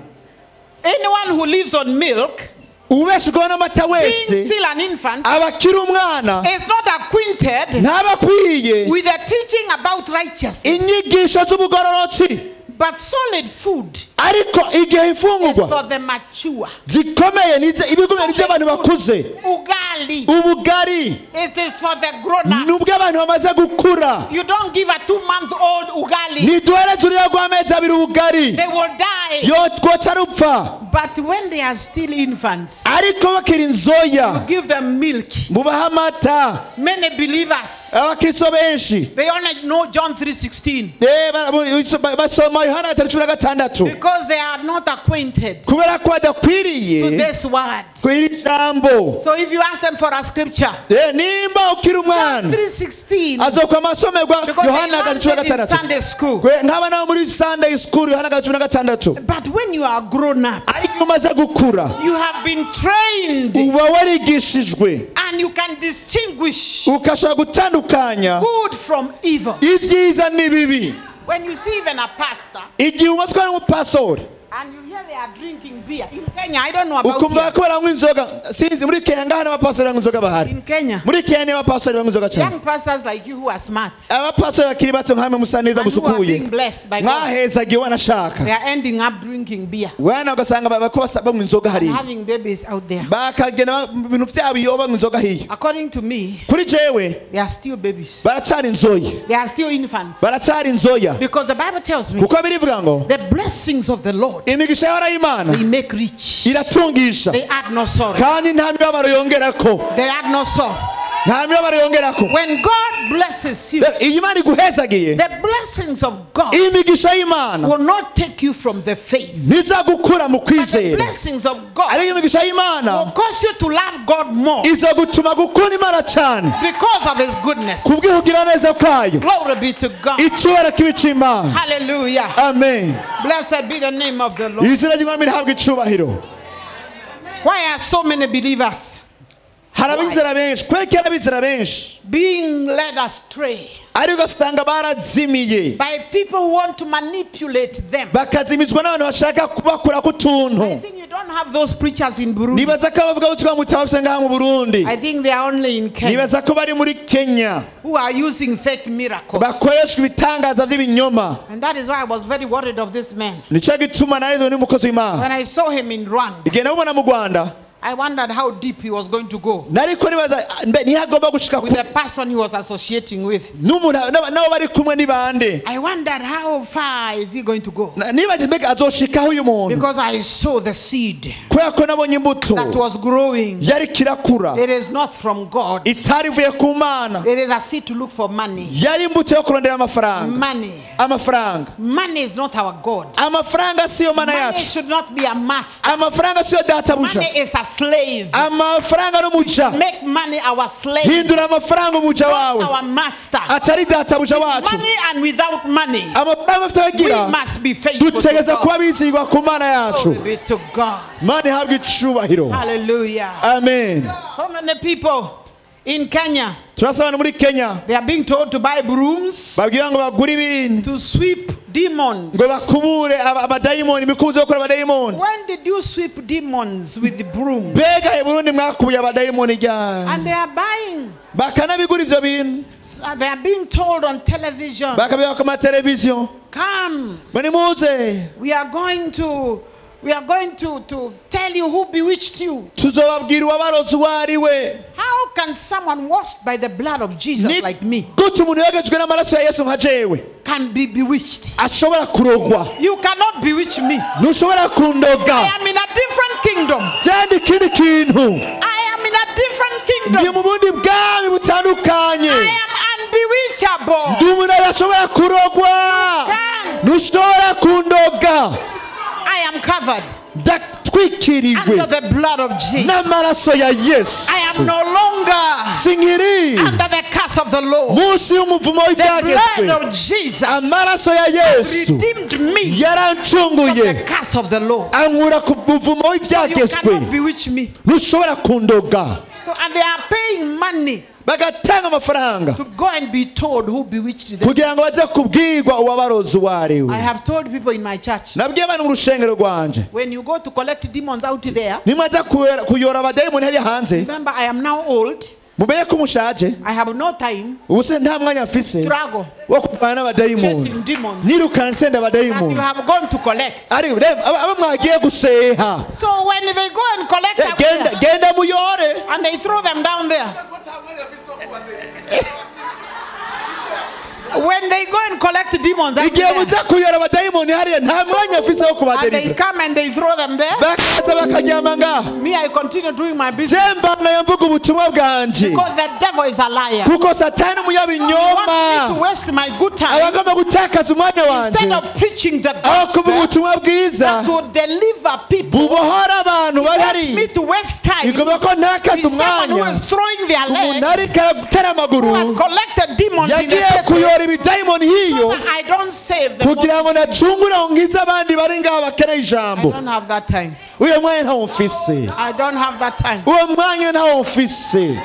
Anyone who lives on milk, ubeshejweho n'amata being wese still an infant, abakiri umwana is not acquainted ntabakwiye with the teaching about righteousness, inyigisho z'ubugororotsi, but solid food ariko igihe is imfungurwa for the mature. zikomeye ibigomeye n'iby'abantu bakuze. Ugali, Ubugari it is for the grown-ups. n'ubw'abantu bamaze gukura. You don't give a 2-month-old ugali, Ntiduhereze uriya rw'amezi abiri ubugari, they will die. yo twoca rupfa. But when they are still infants, Ariko bakiri inzoya give them milk. mubaha amata. Many believers, Abakristo benshi they only know John 3:16 basoma Yohana 3:16 because they are not acquainted kubera ko to badakwiriye this word. kw'iri jambo. So if you ask them for a scripture, Nimba ukiri John umwana 3:16, azokwa amasomerwa because they Yohana learned it in 3:16, Sunday school. nk'abana muri Sunday school Yohana 3:16. But when you are grown up, Ariko umaze gukura you have been trained uba warigishijwe and you can distinguish ukashobora gutandukanya good from evil. ibyiza n'ibibi. When you see even a pastor Igihe umaze n'umupastori and you hear they are drinking beer. In Kenya, I don't know about ukumva here. ko baranywa inzoga sinzi muri Kenya ngaha n'abapastori banywa inzoga bahari In Kenya, muri Kenya abapastori banywa inzoga cyane young pastors like you who are smart abapastori bakiri bato nkamwe musa neza and who are musukuye being blessed by God, mwahezagiwe wanashaka they are ending up drinking beer wana ugasanga banywa inzoga and hari having babies out there. bakagena ibintu byabo iyo banywa inzoga hiyo According to me, kuri jewe they are still babies. baracyari inzoya They are still infants. baracyari inzoya Because the Bible tells me kuko birivuga ngo the blessings of the Lord, imigisha y'Imana they make rich. iratungisha They add no sorrow. kandi nta mibabaro yongerako They add no sorrow. nta mibabaro yongerako When God blesses you, iyi Imana iguhezagiye the blessings of God imigisha y'Imana will not take you from the faith. ntizagukura mu But the kwizera blessings of God ariko imigisha y'Imana will cause you to love God more izagutuma gukunda Imana cyane because of His goodness. kubw'ihugira neza kwayo Glory be to God. icyubahiro kibe cy'Imana Hallelujah. amen Blessed be the name of the Lord. izina ry'Umwami rihabwa icyubahiro Why are so many believers hari abizera benshi kweki hari abizera benshi being led astray ariko ugasanga barazimiye by people who want to manipulate them? bakazimizwa n'abantu bashaka kubakura ku I tuntu think you don't have those preachers in Burundi. nibaza ko abavuga ubutumwa mutabafise ngaha mu Burundi I think they are only in Kenya nibaza ko bari muri Kenya who are using fake miracles. bakoreshwa ibitangaza by'ibinyoma And that is why I was very worried of this man. nicyo gituma narezwe n'umukozi w'Imana When I saw him in Rwanda, igihe nabona mu Rwanda I wondered how deep he was going to go nariko nibaza mbe ntihagomba gushika with the person he was associating with. n'umuntu nabo bari kumwe ni bande I wondered how far is he going to go, nibaje mbega azoshikaho uyu muntu because I saw the seed kubera ko nabonye imbuto that was growing. yari kirakura It is not from God. itari ivuye ku Mana It is a seed to look for money. yari imbuto yo kurondera amafaranga Money. Money is not our God. amafaranga siyo Mana Money yacu should not be a master. amafaranga siyo databuja Money is a slave. amafaranga n'umuja Make money our slave, hindura amafaranga umuja wawe our master. atari databuja wacu Money and without money, amafaranga afite we abagira must be faithful to dutegeza kuba God. bizigwa ku Mana yacu Glory be to God. Mana ihabwe icubahiro Hallelujah. amen So many people in Kenya, turasaba abantu muri Kenya they are being told to buy brooms babwira ngo bagure ibintu to sweep demons. ngo bakubure abadayimoni imikubuzo yo gukora abadayimoni When did you sweep demons with the broom? mbega i Burundi mwakubuye abadayimoni ryari And they are buying. bakanabigura ivyo bintu They are being told on television, bakabika ku mateleviziyo come, bani muze we are going to tell you who bewitched you. tuzobabwira uwabarozi uwo ari we How can someone washed by the blood of Jesus ni like me gute umuntu yogejwe n'amaraso ya Yesu nka jewe can be bewitched? ashobora kurogwa You cannot bewitch me. ntushobora kundoga I am in a different kingdom. byandi ikindi kintu I am in a different ndi kingdom. mu bundi bwami butandukanye I am unbewitchable. ndi umuntu adashobora kurogwa ntushobora kundoga I am covered ndatwikiriwe under the blood of Jesus. n'amaraso ya Yesu I am no longer sinkiri under the curse of the law. munsi y'umuvumo The blood w'ibyagezwe of Jesus amaraso ya Yesu redeemed me from yarancunguye the curse of the law. ankura ku muvumo You w'ibyagezwe cannot bewitch me. ntushobora kundoga So, and they are paying money bagatanga amafaranga to go and be told who bewitched them. kugira ngo baze kubwirwa uwabarozi uwo ari I we have told people in my church, nabwiye abantu mu rushengero rwanje when you go to collect demons out there, nimwaza kuyora abadayimoni hariya hanze remember I am now old. mumenye ko mushaje I have no time ubu se nta mwanya mfise struggle wo kurwana n'abadayimoni chasing demons nyirukanse nsenda that you abadayimoni have gone to collect. ariko aba mwagiye guseha So when they go and collect up there, genda muyore and they throw them down there, when they go and collect demons out igihe there, muza kuyora abadayimoni hariya nta mwanya mfise wo and they kubaderika come and they throw them there, bakaza bakaryama ngaha me, I continue doing my business jembana yamvuga ubutumwa bwanje because the devil is a liar. kuko satani He wants me to umunyabinyoma waste my good time abagomba gutakaza umwanya instead wanje of preaching the aho kuvuga gospel ubutumwa bwiza to deliver people. bubohora abantu bari He wants me hariya to waste time. igomba ko ntakaza He's someone who umwanya is throwing their umuntu legs, ariko aratera who amaguru has collected demons in the yagiye temple, kuyora ibidayimoni hiyo so that I don't save them. kugira ngo nacungure ngo ngize abandi bari ngaho bakeneye I ijambo don't have that time. uyo mwanya ntawo mfise I don't have that time. uwo mwanya ntawo mfise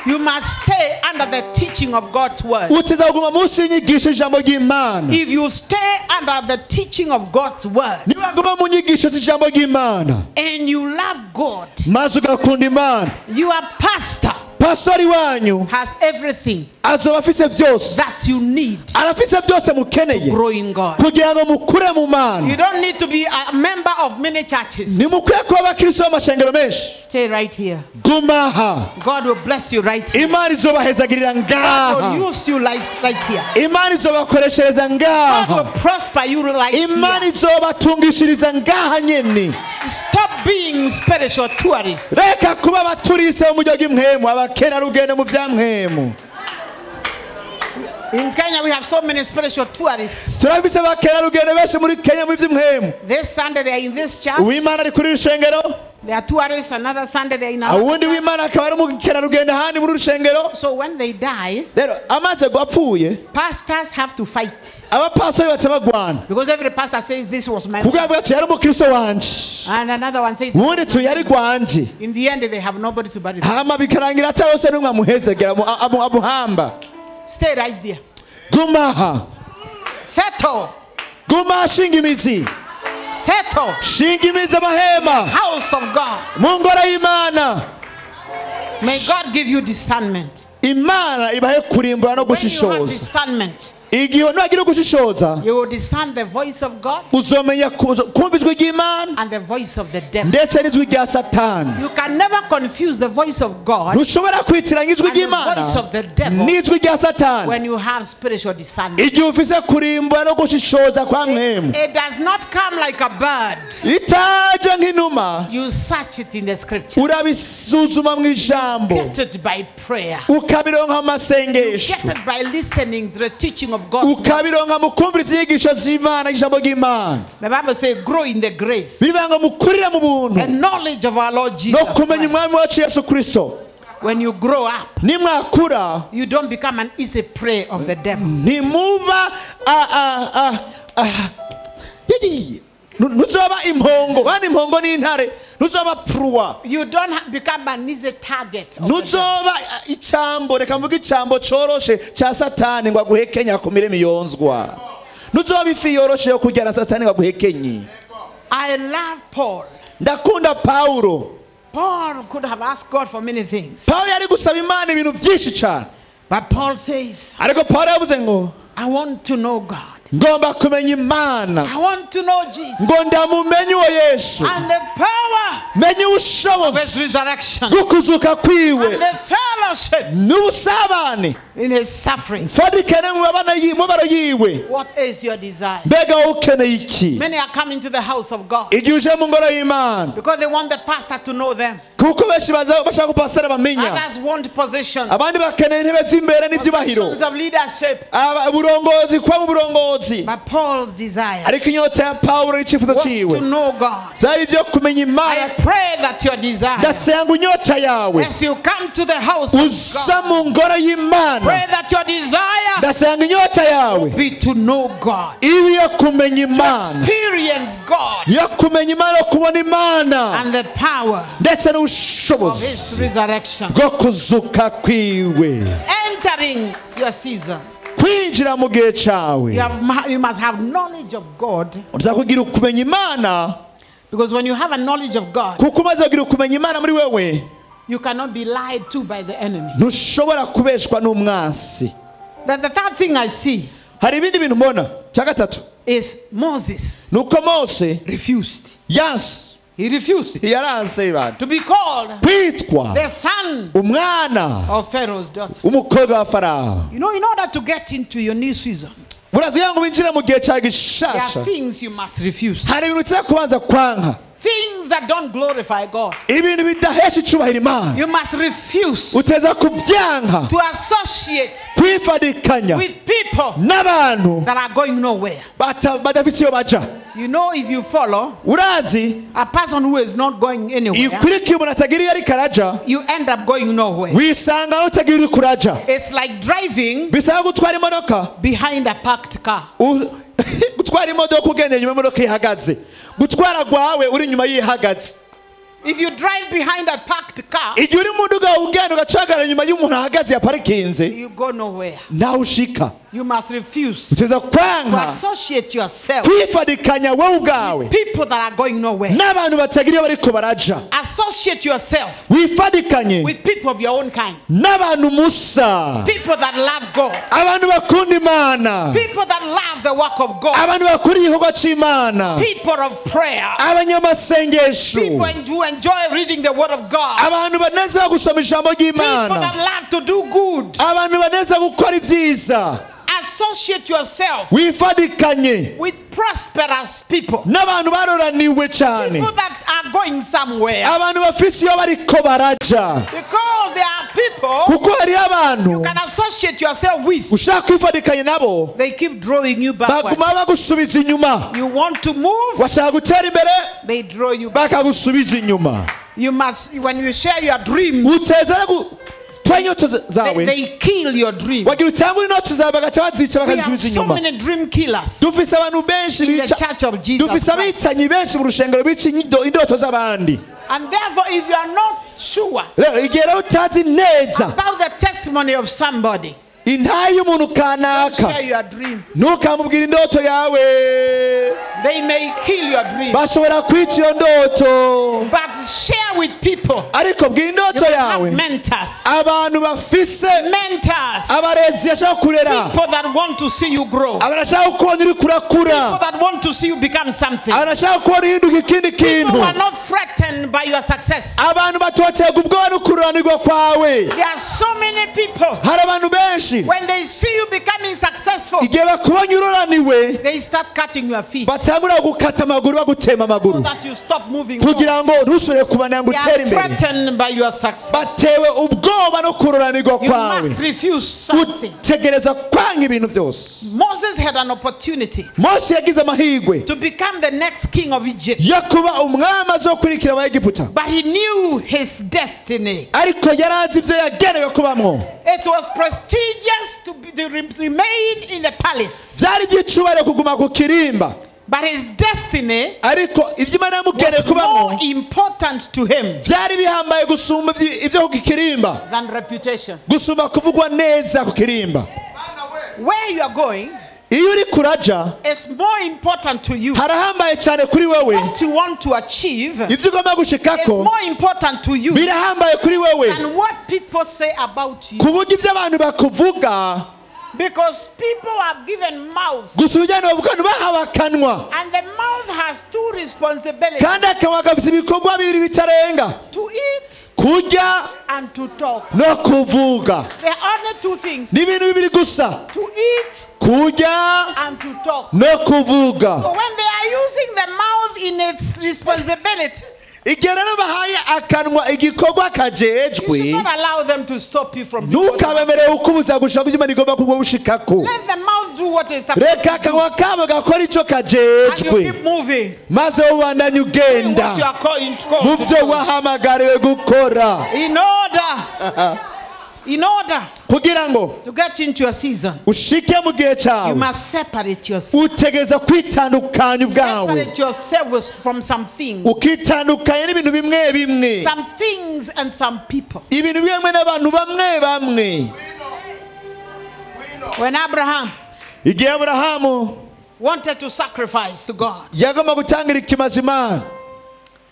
You must stay under the teaching of God's word. uteza kuguma munsi y'inyigisho y'ijambo ry'Imana. If you stay under the teaching of God's word Niwaguma mu nyigisho z'ijambo ry'Imana and you love God, maze ugakunda Imana, your pastor pastori wanyu has everything azoba afise vyose, that you need arafise byose mukeneye to grow in God. kugira ngo mukure mu Mana. You don't need to be a member of many churches. Nimukwiye kuba abakristo b'amashengero menshi. Stay right here. Guma aha. God will bless you right here. Imana izobahezagirira God ngaha. will use you right here. Imana izobakoreshereza God ngaha. will prosper you right Imana here. izobatungishiriza ngaha nyene. Stop being spiritual tourists. Reka kuba abaturise mu buryo bw'imwemu, abakerarugendo mu vya mwemu. In Kenya, we have so many spiritual tourists. Turafise abakerarugendo benshi muri Kenya mu vy'imwemu. This Sunday they are in this church. Uwimana ari kuri rushengero, They are tourists. Another Sunday they are in another awundi church. w'Imana akaba ari umukerarugendo ahandi muri rushengero. So when they die, Rero amaze gwapfuye, pastors have to fight. abapastori baca bagwana. Because every pastor says this was my Kuko man. avuga ati yari umukristo wanje. And another one says, Uwundi tu yari gwanje. in the end they have nobody to bury them. Hama bikarangira ata wose n'umwe amuhezegera amuhamba. Stay right there. Guma aha. Settle. Guma shinga imizi. Settle. Shinga imizi amahema. House of God. Mu ngoro y'Imana. May God give you discernment. Imana ibahe kurimbura no When you have gushishoza. discernment, Igihe nagira gushishoza, you will discern the voice of God uzomenya kumva ijwi ry'Imana and the voice of the devil. ndetse n'ijwi rya Satani. You can never confuse the voice of God Ntushobora kwitiranya ijwi and the ry'Imana voice of the devil n'ijwi rya Satani. when you have spiritual discernment. Igihe ufise kurimbura no gushishoza kwa mwemu, It does not come like a bird. itaje nk'inuma, You search it in the scripture. urabisuzuma mu ijambo, Get it by prayer. ukabironka mu masengesho, Get it by listening to the teaching of God. ukabironka mu kumviriza inyigisho z'Imana, ijambo ry'Imana. The Bible says, grow in the grace Bivuga ngo mukurire mu buntu and knowledge of our Lord Jesus no kumenya Christ. umwami wacu Yesu Kristo. When you grow up, Nimwakura you don't become an easy prey of the devil. ntimuba ntuzoba impongo, kandi impongo n'intare, ntuzoba pruwa, You don't become an easy target of the devil. ntuzoba icambo, reka mvuga icambo coroshe ca Satani ngo aguhekenye akumire imiyonzwa, ntuzoba ifi yoroshe yo kurya na Satani ngo aguhekenye. I love Paul. Ndakunda Paulo. Paul could have asked God for many things. Paulo yari gusaba Imana ibintu vyinshi cane, But Paul says, ariko Paulo yavuze ngo I want to know God. ngomba kumenya Imana, I want to know Jesus. ngo ndamumenye uwo Yesu, And the power menye of his ubushobozi resurrection. bwo kuzuka kwiwe And the fellowship n'ubusabane in his suffering. fadikane mu mabaro yiwe. What is your desire? Mbega wowe ukeneye iki? Many are coming to the house of God Igihe uje mu ngoro y'Imana, because they want the pastor to know them. kuko benshi bashaka ko pasiteri bamenya, Others want positions, abandi bakeneye intebe z'imbere n'ivyubahiro, positions of leadership. uburongozi, kuba mu burongozi. But Paul's desire Ariko inyota ya Paulo n'icyifuzo was to ciwe know God. byari ibyo kumenya I Imana. pray that your desire, Ndasenga inyota yawe as you come to the house of uza God, mu ngoro y'Imana, pray that your desire ndasenga inyota yawe be to know God, ibe iyo kumenya Imana, experience God yo kumenya Imana, yo kubona Imana and the power ndetse of n'ubushobozi his resurrection. bwo kuzuka kwiwe, Entering your season, kwinjira mu gihe cawe. you must have knowledge of God, Uza kugira ukumenya Imana, because when you have a knowledge of God, kuko umaze kugira ukumenya Imana muri wewe, you cannot be lied to by the enemy. ntushobora kubeshwa n'umwasi. The third thing I see Hari ibindi bintu mbona, cya gatatu is Moses nuko Mose refused. yanse, He refused yaranse ibana to be called kwitwa the son umwana of Pharaoh's daughter. umukobwa wa Farawo. You know, in order to get into your new season, Burazi ngo winjire mu gihe cya there are gishasha, things you must refuse. hari ibintu utse kubanza kwanka, Things that don't glorify God. ibintu bidahesha icubahiro Imana, You must refuse uteza kubyanka, to associate kwifadikanya with people n'abantu that are going nowhere. badafise iyo baja. You know, if you follow Urazi a person who is not going anywhere, ikuriki umuntu atagira iyo ariko araja, you end up going nowhere. wisanga aho utagira uri kuraja. It's like driving Bisaba gutwara imodoka, behind a parked car. gutwara imodoka ugendeye inyuma y'imodoka ihagaze, gutwara gwawe uri inyuma y'ihagaze. If you drive behind a parked car, igihe uri mu nduga ugenda ugacagara nyuma y'umuntu ahagaze yaparikinze you go nowhere. nawe ushika. You must refuse uteza to kwanga associate yourself kwifadikanya wowe ubwawe people that are going nowhere. n'abantu batagira bariko baraja. Associate yourself wifadikanye with people of your own kind. n'abantu musa, People that love God. abantu bakunda Imana, People that love the work of God. abantu bakunda igikorwa c'Imana, People of prayer. abanyamasengesho, People who enjoy reading the word of God. abantu baneza gusoma ijambo People ry'Imana, that love to do good. abantu baneza gukora ibyiza. Associate yourself wifadikanye with prosperous people. n'abantu baroraniwe cyane, People that are going somewhere. abantu bafise iyo bariko baraja, Because there are people kuko hariho abantu you can associate yourself with. ushaka kwifadikanya nabo They keep drawing you backward. baguma bagusubiza inyuma. You want to move, washaka gutera imbere they draw you back. bakagusubiza inyuma. You must, when you share your dreams, uteza gutwa indoto zawe, they kill your dream. wagira utangura indoto zawe bagaca bazica We have bakazisubiza so inyuma. many dream killers dufise abantu benshi in the bica, church of Jesus dufise Christ. abicanyi benshi mu rushengero bica indoto z'abandi. And therefore, if you are not sure rero igihe rero utazi neza about the testimony of somebody, intayi y'umuntu don't kanaka, share your dream. ntukamubwira indoto yawe, They may kill your dream. bashobora kwica iyo ndoto. But share with people. ariko bwira You indoto can yawe have mentors. abantu bafise Mentors. abarezi bashaka kurera, People that want to see you grow. abashaka kubona uri kurakura, People that want to see you become something. abashaka kubona uhinduka ikindi People who kintu, are not threatened by your success. abantu batotega ubwoba no kururanirwa kwawe. There are so many people. hari abantu benshi When they see you becoming successful, igihe bakubonye ururaniwe they start cutting your feet batangura gukata amaguru bagutema so amaguru that you stop moving forward. kugira ngo ntusubire kubanira ngo They utere are imbere. threatened by your success. batewe ubwoba no kururanirwa You kwawe, must refuse something. utegereza kwanga ibintu byose. Moses had an opportunity mose yagize amahirwe to become the next king of Egypt, yo kuba umwami azokurikira abayegiputa, but he knew his destiny. ariko yari azi ibyo yagenewe kubamwo. It was prestigious to remain in the palace, byari iby'icubahiro kuguma ku kirimba, but his destiny ariko ibyo Imana yamugeneye was kubamwo more important to him byari bihambaye gusumba ibyo ku kirimba, than reputation. gusumba kuvugwa neza ku kirimba. Where you are going iyo uri kuraja is more important to you. harahambaye cyane kuri wewe, What you want to achieve ibyo ugomba is gushikako more important to you birahambaye kuri wewe than what people say about you. ku buryo ibyo abantu bakuvuga, Because people have given mouth, gusa ubujyane bavuga bahawe akanwa, and the mouth has two responsibilities: kandi akanwa gafite ibikorwa bibiri bitarenga, to eat kurya and to talk. no kuvuga. There are only two things: ni ibintu bibiri gusa, to eat kurya and to talk. no kuvuga. So when they are using the mouth in its responsibility, igihe rero bahaye akanwa igikorwa you kajejwe, should not allow them to stop you from doing what you want. ntukabemerere ukubuza gushaka icyo Imana igomba kuba ushikako. Let the mouth do what it's supposed reka to do, akanwa kabo gakora icyo and you kajejwe, keep moving. maze ubandanye Doing what you ugenda are mu called byo to wahamagariwe gukora, do. In order kugira ngo to get into your season, ushike mu gihe you cyawe must separate yourself. utegereza kwitandukanya ubwawe, Separate yourself from some things. ukitandukanya n'ibintu bimwe bimwe, Some things and some people. ibintu bimwe n'abantu bamwe bamwe. When Abraham igihe Aburahamu wanted to sacrifice to God, yagomba gutangira ikimazi Imana,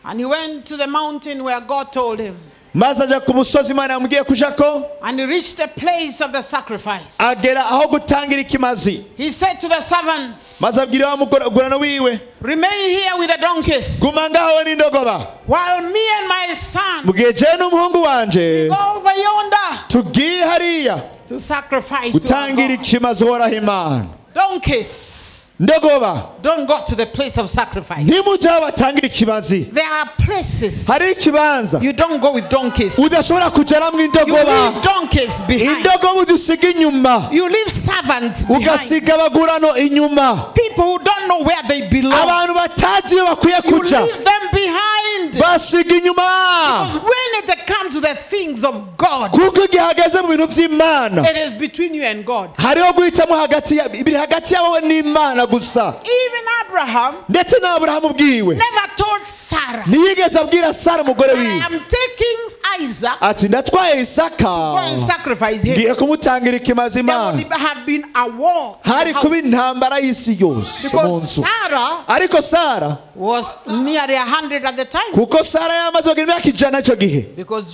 and he went to the mountain where God told him, maze ajya ku musozi Imana yamubwiye kujako, and he reached the place of the sacrifice. agera aho gutangira ikimazi, He said to the servants, maze abwira wa mugorano wiwe, remain here with the donkeys, guma ngaho n'indogoba, while me and my son mu gihe jewe n'umuhungu wanje go over yonder tugiye hariya to sacrifice to our gutangira God. ikimazi uhoraho Imana. Donkeys ndogoba don't go to the place of sacrifice. ntimujye aho batangira ikimazi, There are places hari ikibanza you don't go with donkeys. You udashobora kugeramo indogoba, leave donkeys behind. indogoba udisiga inyuma, You leave servants behind. ugasiga abagurano inyuma, People who don't know where they belong. abantu batazi iyo bakwiye You kuja leave them behind. basiga inyuma, Because when it comes to the things of God, kuko igihe hageze mu bintu by'Imana it is between you and God. hariho guhitamo hagati yawe n'Imana gusa. Even Abraham ndetse na Aburahamu bwiwe never told Sarah, ntiyigeze abwira Sara umugore I wiwe am taking Isaac ati ndatwaye Isaka go and sacrifice him. ngiye kumutangira ikimazi There would Imana. have been a war in the hari house. kuba intambara y'isi yose mu Because nzu, Sarah ariko Sara was nearly 100 at the time. kuko Sara yamaze kugira imyaka 100 icyo gihe, Because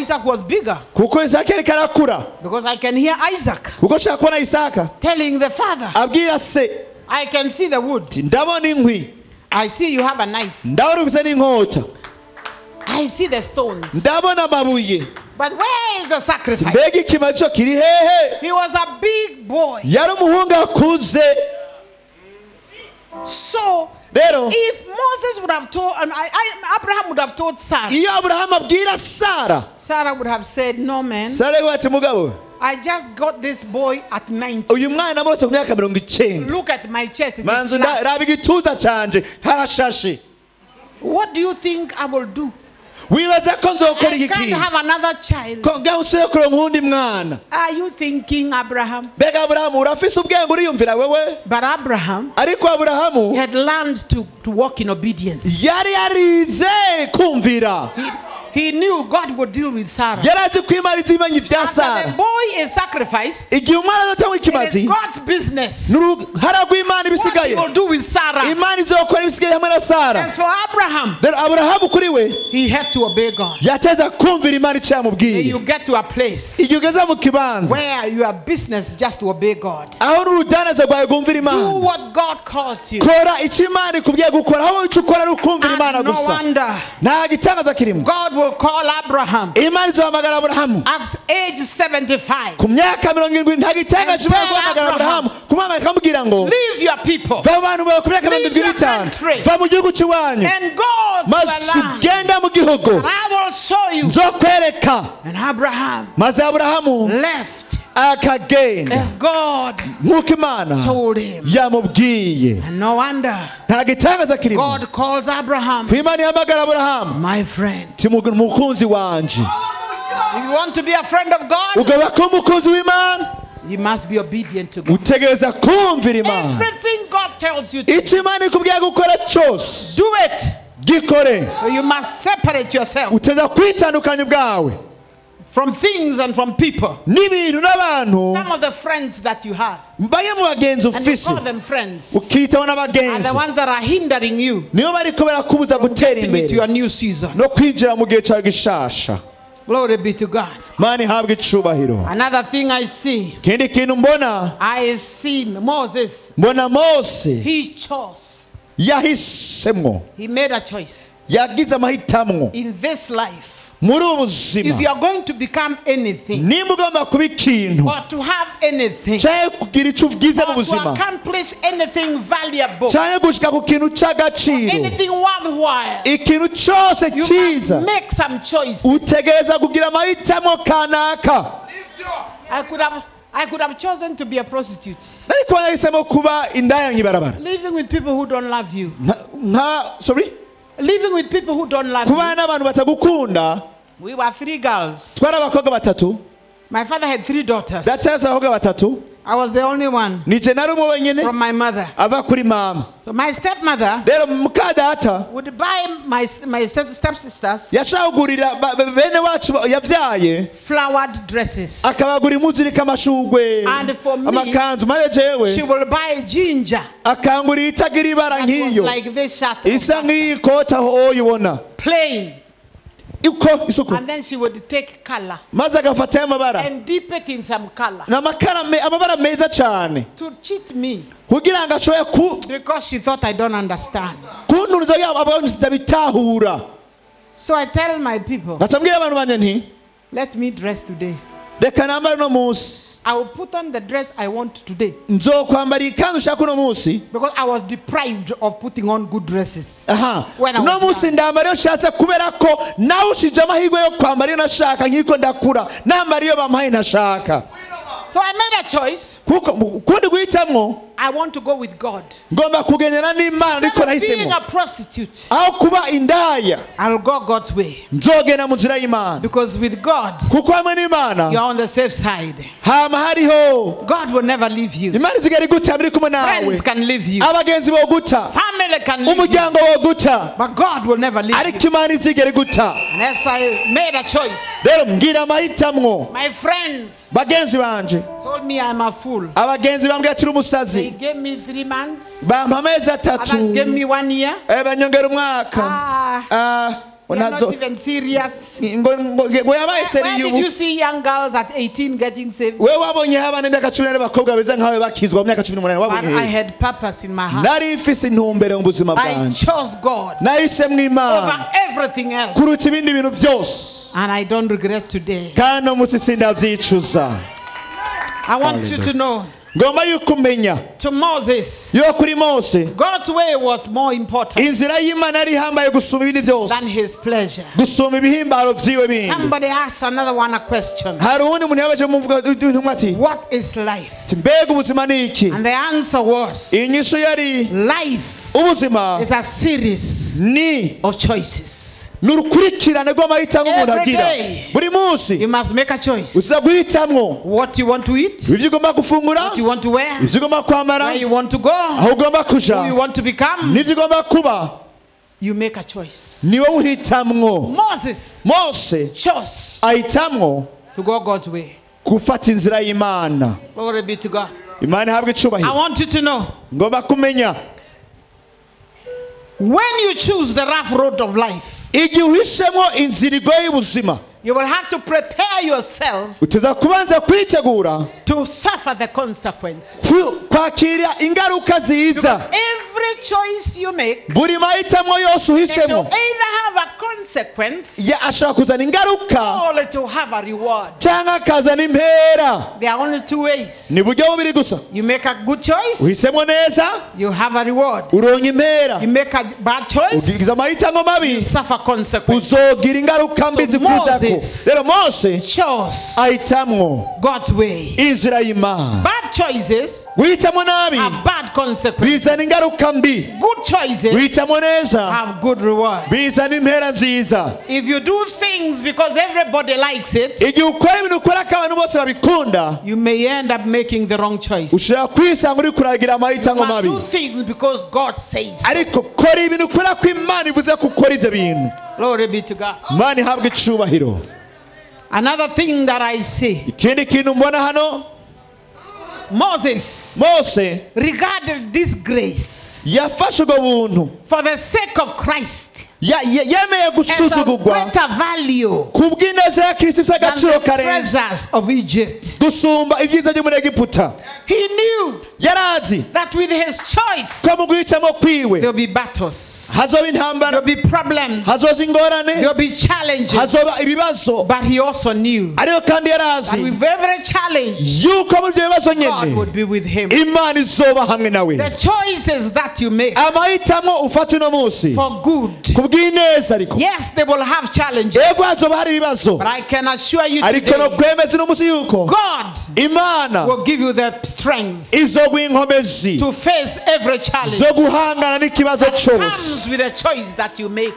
Isaac was bigger. kuko Isaka yari karakura, Because I can hear Isaac kuko shaka kubona Isaka telling the father, abwira se I can see the wood. ndabona inkwi, I see you have a knife. ndabona ufite n'inkota, I see the stones. ndabona amabuye, But where is the sacrifice? mbega ikimazi cyo kiri hehe? He was a big boy. yari umuhungu akuze. So Rero if Moses would have told, Abraham would have told Sarah, iyo Aburahamu abwira Sara, Sarah would have said, no man, Sara we ati mugabo I just got this boy at 90. uyu mwana bose ku myaka 90, Look at my chest. It is manzu flat. raba igituza canje harashashe. What do you think I will do? wibaza ko nzokora I iki can't kintu have another child. ko ngaho usuye kuronka uwundi mwana? Are you thinking, Abraham? mbega Aburahamu urafise ubwenge uriyumvira wewe? But Abraham ariko Aburahamu had learned to walk in obedience. yari yarize kumvira, He knew God would deal with Sarah. yari azi ko Imana izimenya ibya After the Sara. boy is sacrificed, igihe umwana azatangwa it ikimazi is God's business. haragwa Imana What he ibisigaye, will do with Sarah. Imana izokora ibisigaye hamwe na Sara. As for Abraham, rero Aburahamu kuri we he had to obey God. yateza kumvira Imana icyo And yamubwiye. you get to a place igihe ugeze mu kibanza where your business is just to obey God. aho n'urudanaza rwawe rwumvira Do Imana, what God calls you. kora icyo Imana ikubwiye gukora, aho icyo ukora ari ukumvira Imana And no gusa, wonder nta gitangaza kirimo. God will call Abraham Imana izohamagara Aburahamu at age 75. ku myaka 70, nta gitangaza Imana guhamagara Aburahamu kumwamagara ikamubwira ngo Leave your people va mu bantu bawe ku myaka 75, va mu gihugu cy'iwanyu and go to maze a land. ugenda mu gihugu And I will show you. nzokwereka. And Abraham maze Aburahamu left akagenda as God nk'uko Imana told him. yamubwiye. And no wonder nta gitangaza kirimo. God calls Abraham, ku Imana ihamagara Aburahamu my friend. ti mukunzi wanje. If you want to be a friend of God, ugaba ko umukunzi w'Imana you must be obedient to God. utegereza kumvira Imana. Everything God tells you to icyo Imana ikubwiye gukora cyose do it. gikore. So you must separate yourself uteza kwitandukanya ubwawe from things and from people. n'ibintu n'abantu. Some of the friends that you have, mbaye mu bagenzi and you ufise call them friends, ukitaho are n'abagenzi, the ones that are hindering you niyo bariko barakubuza gutera into imbere your new season. no kwinjira mu gihe cyawe gishasha. Glory be to God. Mana ihabwe icubahiro. Another thing I see, ikindi kintu mbona, I see Moses. mbona Mose He chose. yahisemwo, He made a choice yagize amahitamo in this life. muri ubu If you buzima. are going to become anything, nimba ugomba kuba ikintu or to have anything, cyangwa kugira icyo ugize mu or to buzima, accomplish anything valuable, cyangwa gushika ku kintu cy'agaciro, anything worthwhile, ikintu cyose you cyiza, must make some choices. utegereza kugira amahitamo kanaka. I could have chosen to be a prostitute, ariko yahisemo kuba indaya nk'ibarabara. living with people who don't love you, living with people who don't love kubana you. n'abantu batagukunda. We were 3 girls. twari abakobwa batatu, My father had 3 daughters. data yari abakobwa batatu, I was the only one nije nari umwe wenyine from my mother. ava kuri mama. So my stepmother rero muka data would buy my stepsisters yashaka kugurira bene wacu yabyaye, flowered dresses. akabagura impuzu iriko amashugwe, And for me, amakanzu. maze jewe She will buy ginger akangurira itagira ibara that was nk'iyo, like this shirt, isa nk'iyi kota aho uyibona plain. uko isuku, And then she would take color maze agafatayo amabara and dip it in some color amabara meza cyane to cheat me kugira ngo ashobore because she thought I don't understand. kuntuza yabo abantu zitabitahura. So I tell my people, ngacambwira abantu banje nti let me dress today. reka nambare uno munsi, I will put on the dress I want today nzokwambara ikanzu ushaka uno munsi. because I was deprived of putting on good dresses. aha When I uno was munsi young. ndambara iyo nshatse kubera ko nawe ushije amahirwe yo kwambara iyo nashaka nk'iko ndakura nambara iyo bampaye ntashaka. So I made a choice. kuko kundi guhitamwo, I want to go with God. ngomba kugendana n'Imana ariko Instead of being nahisemo a prostitute, aho kuba indaya I'll go God's way. nzogenda mu nzira y'Imana Because with God, kuko hamwe n'Imana you're on the safe side. hama hariho God will never leave you. Imana izigera iguta muri kumwe nawe Friends can leave you. abagenzi boguta Family can leave you. umuryango woguta But God will never leave ariko you. Imana izigera iguta Unless I made a choice. rero mbwira amahitamwo My friends bagenzi banje told me I'm a fool. abagenzi bambwira turi They umusazi gave me 3 months. bampa amezi Others atatu gave me 1 year. banyongera umwaka They're not even serious. ngo yabaye Where seri did y'ubu you see young girls at 18 getting saved? we wabonyeho abana b'imyaka 18 bakobwa beza nkawe bakizwa mu myaka 18 But I wabonye had purpose in my heart. nari mfise intumbero mu buzima I bwanje chose God nahisemo Imana over everything else. kuruta ibindi bintu byose And I don't regret today. kandi umunsi sindavyicuza I want you to know, ngomba yuko umenya to Moses, yo kuri Mose God's way was more important inzira y'Imana yari ihambaye gusumba ibindi byose than his pleasure. gusumba ibihimbaro vyiwe bindi Somebody asked another one a question. hari uwundi muntu yabaje muvuga intumwa ati What is life? mbega ubuzima ni iki And the answer was, inyishu yari life ubuzima is a series ni of choices. n'urukurikirane rw'amahitamo umuntu Every agira day. buri munsi You must make a choice. uza guhitamwo What you want to eat, ibyo ugomba gufungura what you want to wear, ibyo ugomba kwambara where you want to go, aho ugomba kuja who you want to become. n'ibyo ugomba kuba You make a choice. ni wowe uhitamwo Moses Mose chose ahitamwo to go God's way. gufata inzira y'Imana Glory be to God. Imana ihabwe I icubahiro want you to know, ngomba kumenya when you choose the rough road of life, igihe uhisemo inzira igoye y'ubuzima you will have to prepare yourself uteza kubanza kwitegura to suffer the consequences. kwakira ingaruka ziza Every choice you make, buri mahitamo yose it will uhisemo either have a consequence ashobora kuzana ingaruka or it will have a reward. cyangwa akazana impera There are only 2 ways. ni buryo bubiri gusa You make a good choice, uhisemo neza you have a reward. uronka impera You make a bad choice, ugize amahitamo mabi you suffer consequences. uzogira ingaruka mbi So zikuzako Moses rero Mose chose ahitamwo God's way. inzira y'Imana Bad choices guhitamo nabi have bad consequences. bizana ingaruka mbi Good choices guhitamo neza have good reward. bizana impera nziza If you do things because everybody likes it, igihe ukora ibintu ukora ko abantu bose babikunda you may end up making the wrong choice. ushobora kwisanga uri kuragira You amahitamo must mabi do things because God says so. ariko kora ibintu ukora ko Imana ivuze ko ukora ibyo bintu Glory be to God. Imana ihabwe icubahiro Another thing that I see, ikindi kintu mbona hano Moses Mose regarded this grace yafashe ubwo buntu for the sake of Christ yemeye as of gusuzugurwa greater value ku bw'ineza ya Kristo ifite than agaciro the karenze treasures of Egypt. gusumba ibyiza byo muri Egiputa He knew yarazi that with his choice, ko mu guhitamo kwiwe there'll be battles, hazoba intambara there'll be problems, hazoza ingorane there'll be challenges. hazoba ibibazo But he also knew ariko kandi that yarazi with every challenge, yuko muri ibyo bibazo God nyene would be with him. Imana izoba hamwe nawe The choices that you make amahitamo ufata uno munsi for good, ku bw'ineza ariko yes, they will have challenges. yego hazoba hari ibibazo But I can assure you ariko no today, kwemeza uno munsi yuko God Imana will give you the strength izoguha inkomezi to face every challenge zo guhangana n'ikibazo that cyose comes with the choice that you make.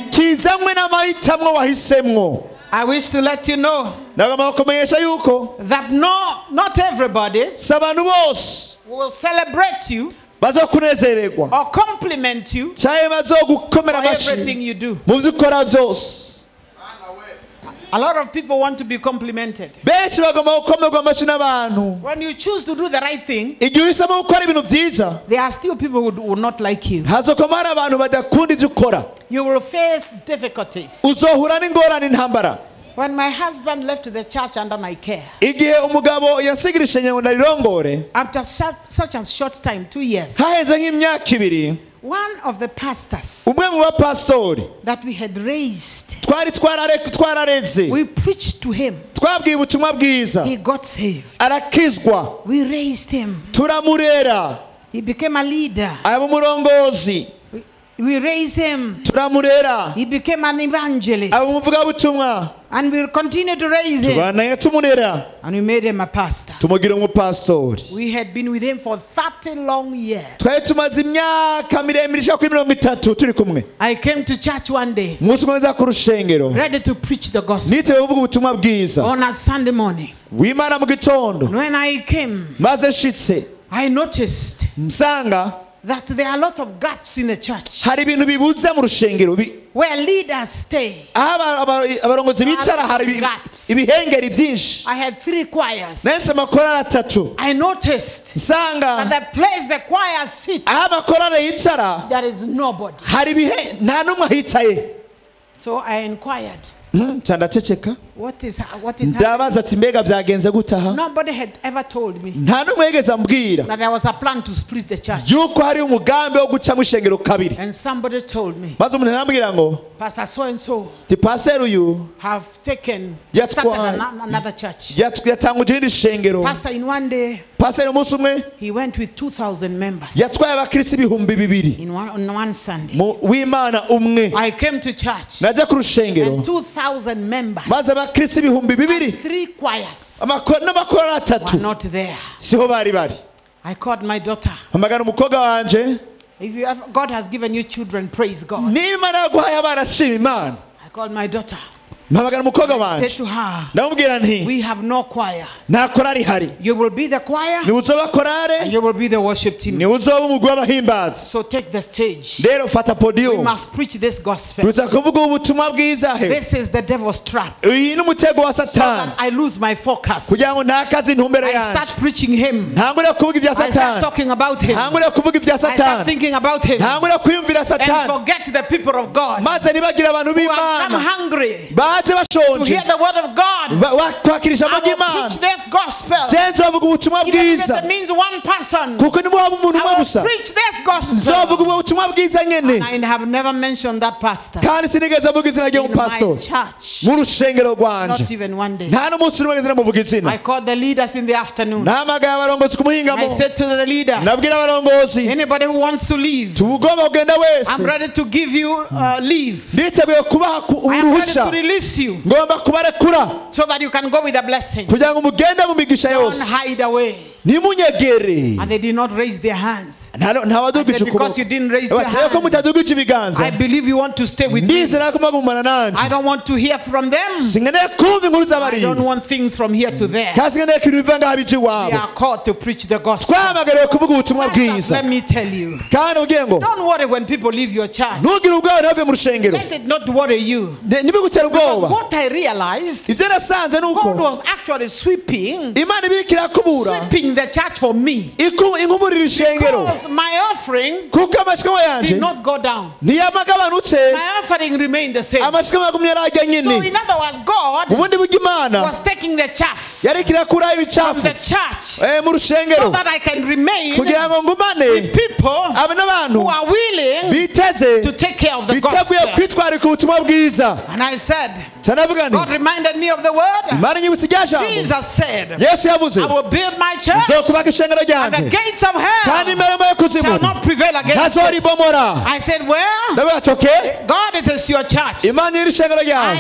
kizanywe n'amahitamo wahisemwo I wish to let you know nagomba kumenyesha yuko that not everybody si abantu bose will celebrate you bazokunezererwa or compliment you cyangwa bazogukomera for everything amashyi you do. mu byo ukora byose A lot of people want to be complimented. benshi bagomba gukomerwa amashyi n'abantu When you choose to do the right thing, igihe uhisemo gukora ibintu byiza there are still people who will not like you. hazokoma hari abantu badakunda ibyo ukora You will face difficulties. uzohura n'ingorane intambara When my husband left the church under my care, igihe umugabo yansigirije ngo ndarirongore after such a short time, 2 years, haheze nk'imyaka ibiri one of the pastors umwe mu bapasitori that we had raised, twari twarareze we preached to him. twabwiye ubutumwa bwiza He got saved. arakizwa We raised him. turamurera He became a leader. aba umurongozi We raised him. turamurera He became an evangelist. aba umuvugabutumwa And we'll continue to raise him. tubanaye tumurera And we made him a pastor. tumugira umupastori. We had been with him for 30 long years. twari tumaze imyaka miremire ishaka kuri 30 turi kumwe. I came to church one day, umunsi umwe nza ku rushengero ready to preach the gospel nitewe kuvuga ubutumwa bwiza on a Sunday morning. w'Imana mu gitondo. When I came, maze nshitse I noticed nsanga that there are a lot of gaps in the church hari ibintu bibuze mu rushengero where leaders stay. aho abarongozi bicara hari ibihengeri byinshi. I had 3 choirs. nahise amakorari 3 I noticed nsanga that the place the choirs sit, aho amakorari yicara there is nobody. hari nta n'umwe ahicaye. So I inquired, ndaceceka what is happening? ndabaza ati mbega byagenze gutaha. Nobody had ever told me nta n'umwe yigeze ambwira that there was a plan to split the church. yuko hari umugambi wo gucamo ishengero kabiri. And somebody told me, maze umuntu arambwira ngo Pastor so and so ti paseri uyu have taken Yes, started another church. yatanguje irindi shengero. Pastor, in one day paseri umunsi umwe he went with 2,000 members yatwaye abakirisi 2,000 on one Sunday. w'Imana umwe. I came to church najya ku rushengero and 2,000 members, maze abakirisi 2,000 3 choirs n'amakorari 3 were not there. siho bari bari. I called my daughter. hamagara umukobwa wanje. If you have, God has given you children, praise God. n'Imana yaguhaye abana shima Imana. I called my daughter. mpamagara umukobwa I said wanje to her, ndamubwira nti we have no choir. nta korari ihari. You will be the choir ni uzoba korari and you will be the worship team. ni uzoba umugwi w'abahimbazi. So take the stage. rero fata We podium must preach this gospel. tuza kuvuga ubutumwa bwiza he. This is the devil's trap. iyi ni umutego wa So satani that I lose my focus. kugira ngo ntakaze intumbero I yanjye. start preaching him. ntangure kuvuga ibya I start satani. talking about him. ntangure kuvuga ibya I start satani. thinking about him. ntangure kwiyumvira And satani. forget the people of God maze nibagira abantu who have come b'Imana hungry baje to bashonje hear the word of God. kwakirisha I will amajy'Imana. preach this gospel. nze nzovuga ubutumwa Even if bwiza it means one person, kuko nibo waba umuntu umwe I will gusa. preach this gospel. nzovuga ubwo butumwa bwiza nyene. I have never mentioned that pastor kandi sinigeze avuga izina in my ry'umupastori church. mu rushengero rwanje. Not even one day. nta n'umunsi n'umwe nigeze namuvuga I izina. called the leaders in the afternoon. nahamagaye abarongozi ku I muhingamo. said to the leaders, nabwira abarongozi anybody who wants to leave, tugomba kugenda wese. I'm ready to give you leave. niteguye kubaha I am ready to uruhushya. release you ngomba kubarekura so that you can go with a blessing. kugira ngo mugende mu migisha Don't yose. hide away. ntimunyegere. And they did not raise their hands. I ntawadugije said, because you didn't raise your ukuboko. ko hand, mutadugije ibiganza. I believe you want to stay with me. ndizera ko mugumana nanje. I don't want to hear from them. sinkeneye kumva inkuru I z'abari. don't want things from here to there. kandi sinkeneye ko ibintu biva ngaho bija We iwabo. are called to preach the gospel. twamagariwe kuvuga ubutumwa Let bwiza. me tell you. kandi ubwiye ngo Don't worry when people leave your church. ntugire ubwoba ntave mu rushengero. Let it not worry you. ntibigutera Because ubwoba. what I realized, ibyo nasanze ni God uko was actually sweeping Imana irakubura the church for me. inkumurira ishengero. Because my offering kuko amashikamo did yanjye not go down. ntiyamagabanutse. My offering remained the same. amashikamo yagumye arajya So nyine. in other words, God ubundi buryo Imana was taking the chaff yari irakuraho from ibicafu the church mu so rushengero that I can remain kugira ngo ngumane people aba n'abantu who are willing biteze to take care of the biteguye gospel. kwitwarika ubutumwa bwiza. And I said, cyanavuga God nti reminded me of the word. Imana inyibutsa irya jambo. Jesus said, Yesu yavuze I will build my church nzokubaka ishengero and the ryanjye gates of kandi hell imirimo yo kuzimu shall not prevail against it. ntazoribomora. I said, well, ndavuga ati okay, God, it is your church. Imana iri ishengero ryawe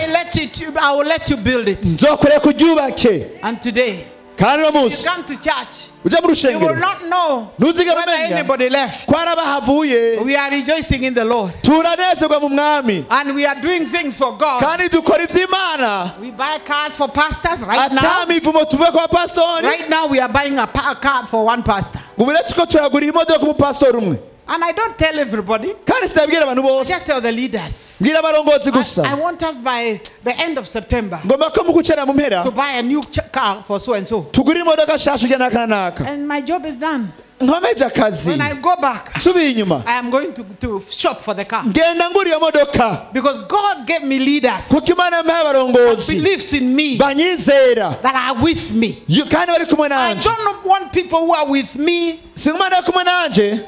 I will let you build it. nzokureka kuryubake. And today, kandi uno you munsi come to church, ujya mu you will rushengero not know ntuzigere whether umenya anybody left. ko hari abahavuye. We are rejoicing in the Lord. turanezerwa mu mwami And we are doing things for God. kandi dukora iby'Imana. We buy cars for pastors right now. atamivumo tuvuye kwa pastori. Right now, we are buying a car for one pastor. ubu rero tuko turagurira imodoka umupastori umwe. And I don't tell everybody. kandi sitabwira abantu I bose, just tell the leaders. mbwira abarongozi I gusa. want us by the end of September ngomba ko mugucera mu mpera to buy a new car for so and so. tugurira imodoka nshasha ujya n'aka n'aka. And my job is done. nkomeje akazi When I go back, nsubiye inyuma I am going to shop for the car. ngenda ngura iyo modoka Because God gave me leaders kuko Imana yampaye that abarongozi believes in me, banyizera that are with me. kandi bari kumwe I nanje. don't want people who are with me si Imana yo kumwe nanje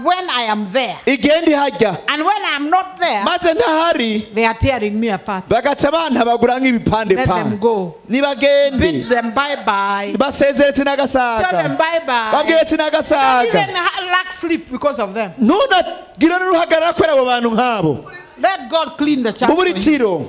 when I am there. igenda ihajya And when I'm not there, maze ntahari they are tearing me apart. bagaca bantabagura nk'ibipande Let them pande go. nibagende Bid them bye-bye. basezeretse Tell them n'agasaga bye-bye. babwire ati Don't n'agasaga even lack sleep because of them. ntunagire n'uruhagarara kubera abo bantu nk'abo Let God clean the church mu for you. buritiro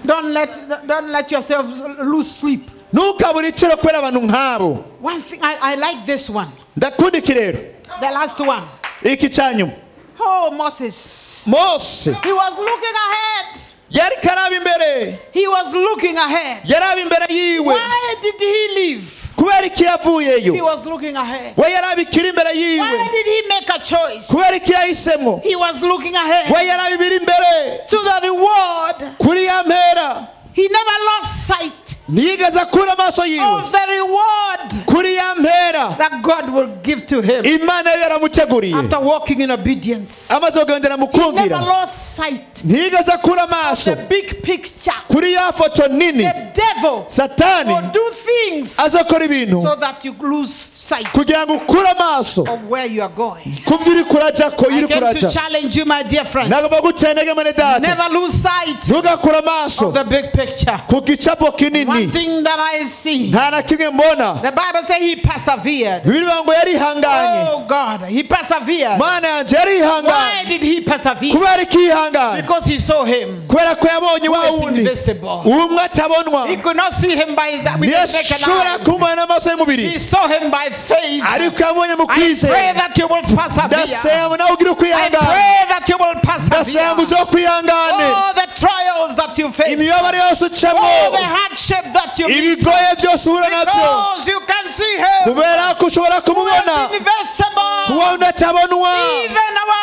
Don't let yourself lose sleep. ntukabure itiro kubera abantu nk'abo. One thing, I like this one. ndakunda iki rero The last one. iki cyanyuma Oh, Moses. mose He was looking ahead. yari karaba imbere He was looking ahead. yaraba imbere yiwe Why did he leave? kubera iki He yavuyeyo was looking ahead. we yaraba ikiri imbere yiwe Why did he make a choice? kubera iki yahisemo He was looking ahead we yaraba ibiri imbere to the reward. kuri ya mpera He never lost sight ntiyigeze akura amaso yiwe of the reward kuri ya mpera that God will give to him imana yari yaramuteguriye after walking in obedience. amaze kugendera mu He never kumvira lost sight ntiyigeze akura of the amaso big picture. kuri ya foto nini The devil satani will do things azakora ibintu so that you lose sight kugira ngo ukure amaso of where you are going. ku byo uri kurajya ko I iri came to kurajya challenge you, my dear friends. nagomba gutendege mwene data Never lose sight ntugakure amaso of the big picture. ku gicapo One kinini thing that I see, nta na kimwe mbona the Bible says he persevered. bibiri ngo yarihanganye Oh God, he persevered. mana yanjye Why yarihanganye did he persevere? kubera iki yihanganye Because he saw him kubera ko yabonye wa who is wundi invisible. umwe atabonwa He could not see him by his with his naked ntiyashobora eyes. kumubona n'amaso y'umubiri He saw him by faith. ariko yabonye mu I pray kwizera that you will persevere. ndasenga nawe ugire I ukwihangana pray that you will ndasenga persevere. uze kwihangane All the trials that you face, imibabaro yose ucamo all the hardship that you meet, ibigoye byose uhura nabyo because you can see him kubera ko ushobora who kumubona is invisible. kuba udatabonwa Even our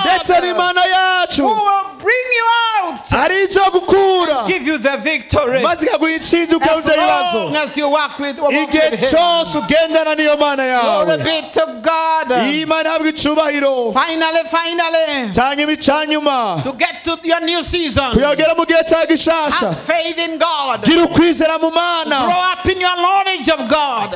ndetse God n'imana yacu who will bring you out, ari ibyo gukura give you the victory. maze ikaguha intsinzi As ukabuza ibibazo long as you walk with igihe him. cyose ugendana n'iyo mana Glory yawe be to God. iyi mana ihabwa icubahiro Finally, cyanyuma icyanyuma to get to your new season, kuyagera mu gihe cya gishasha have faith in God. gira ukwizera mu mana Grow up in your knowledge of God.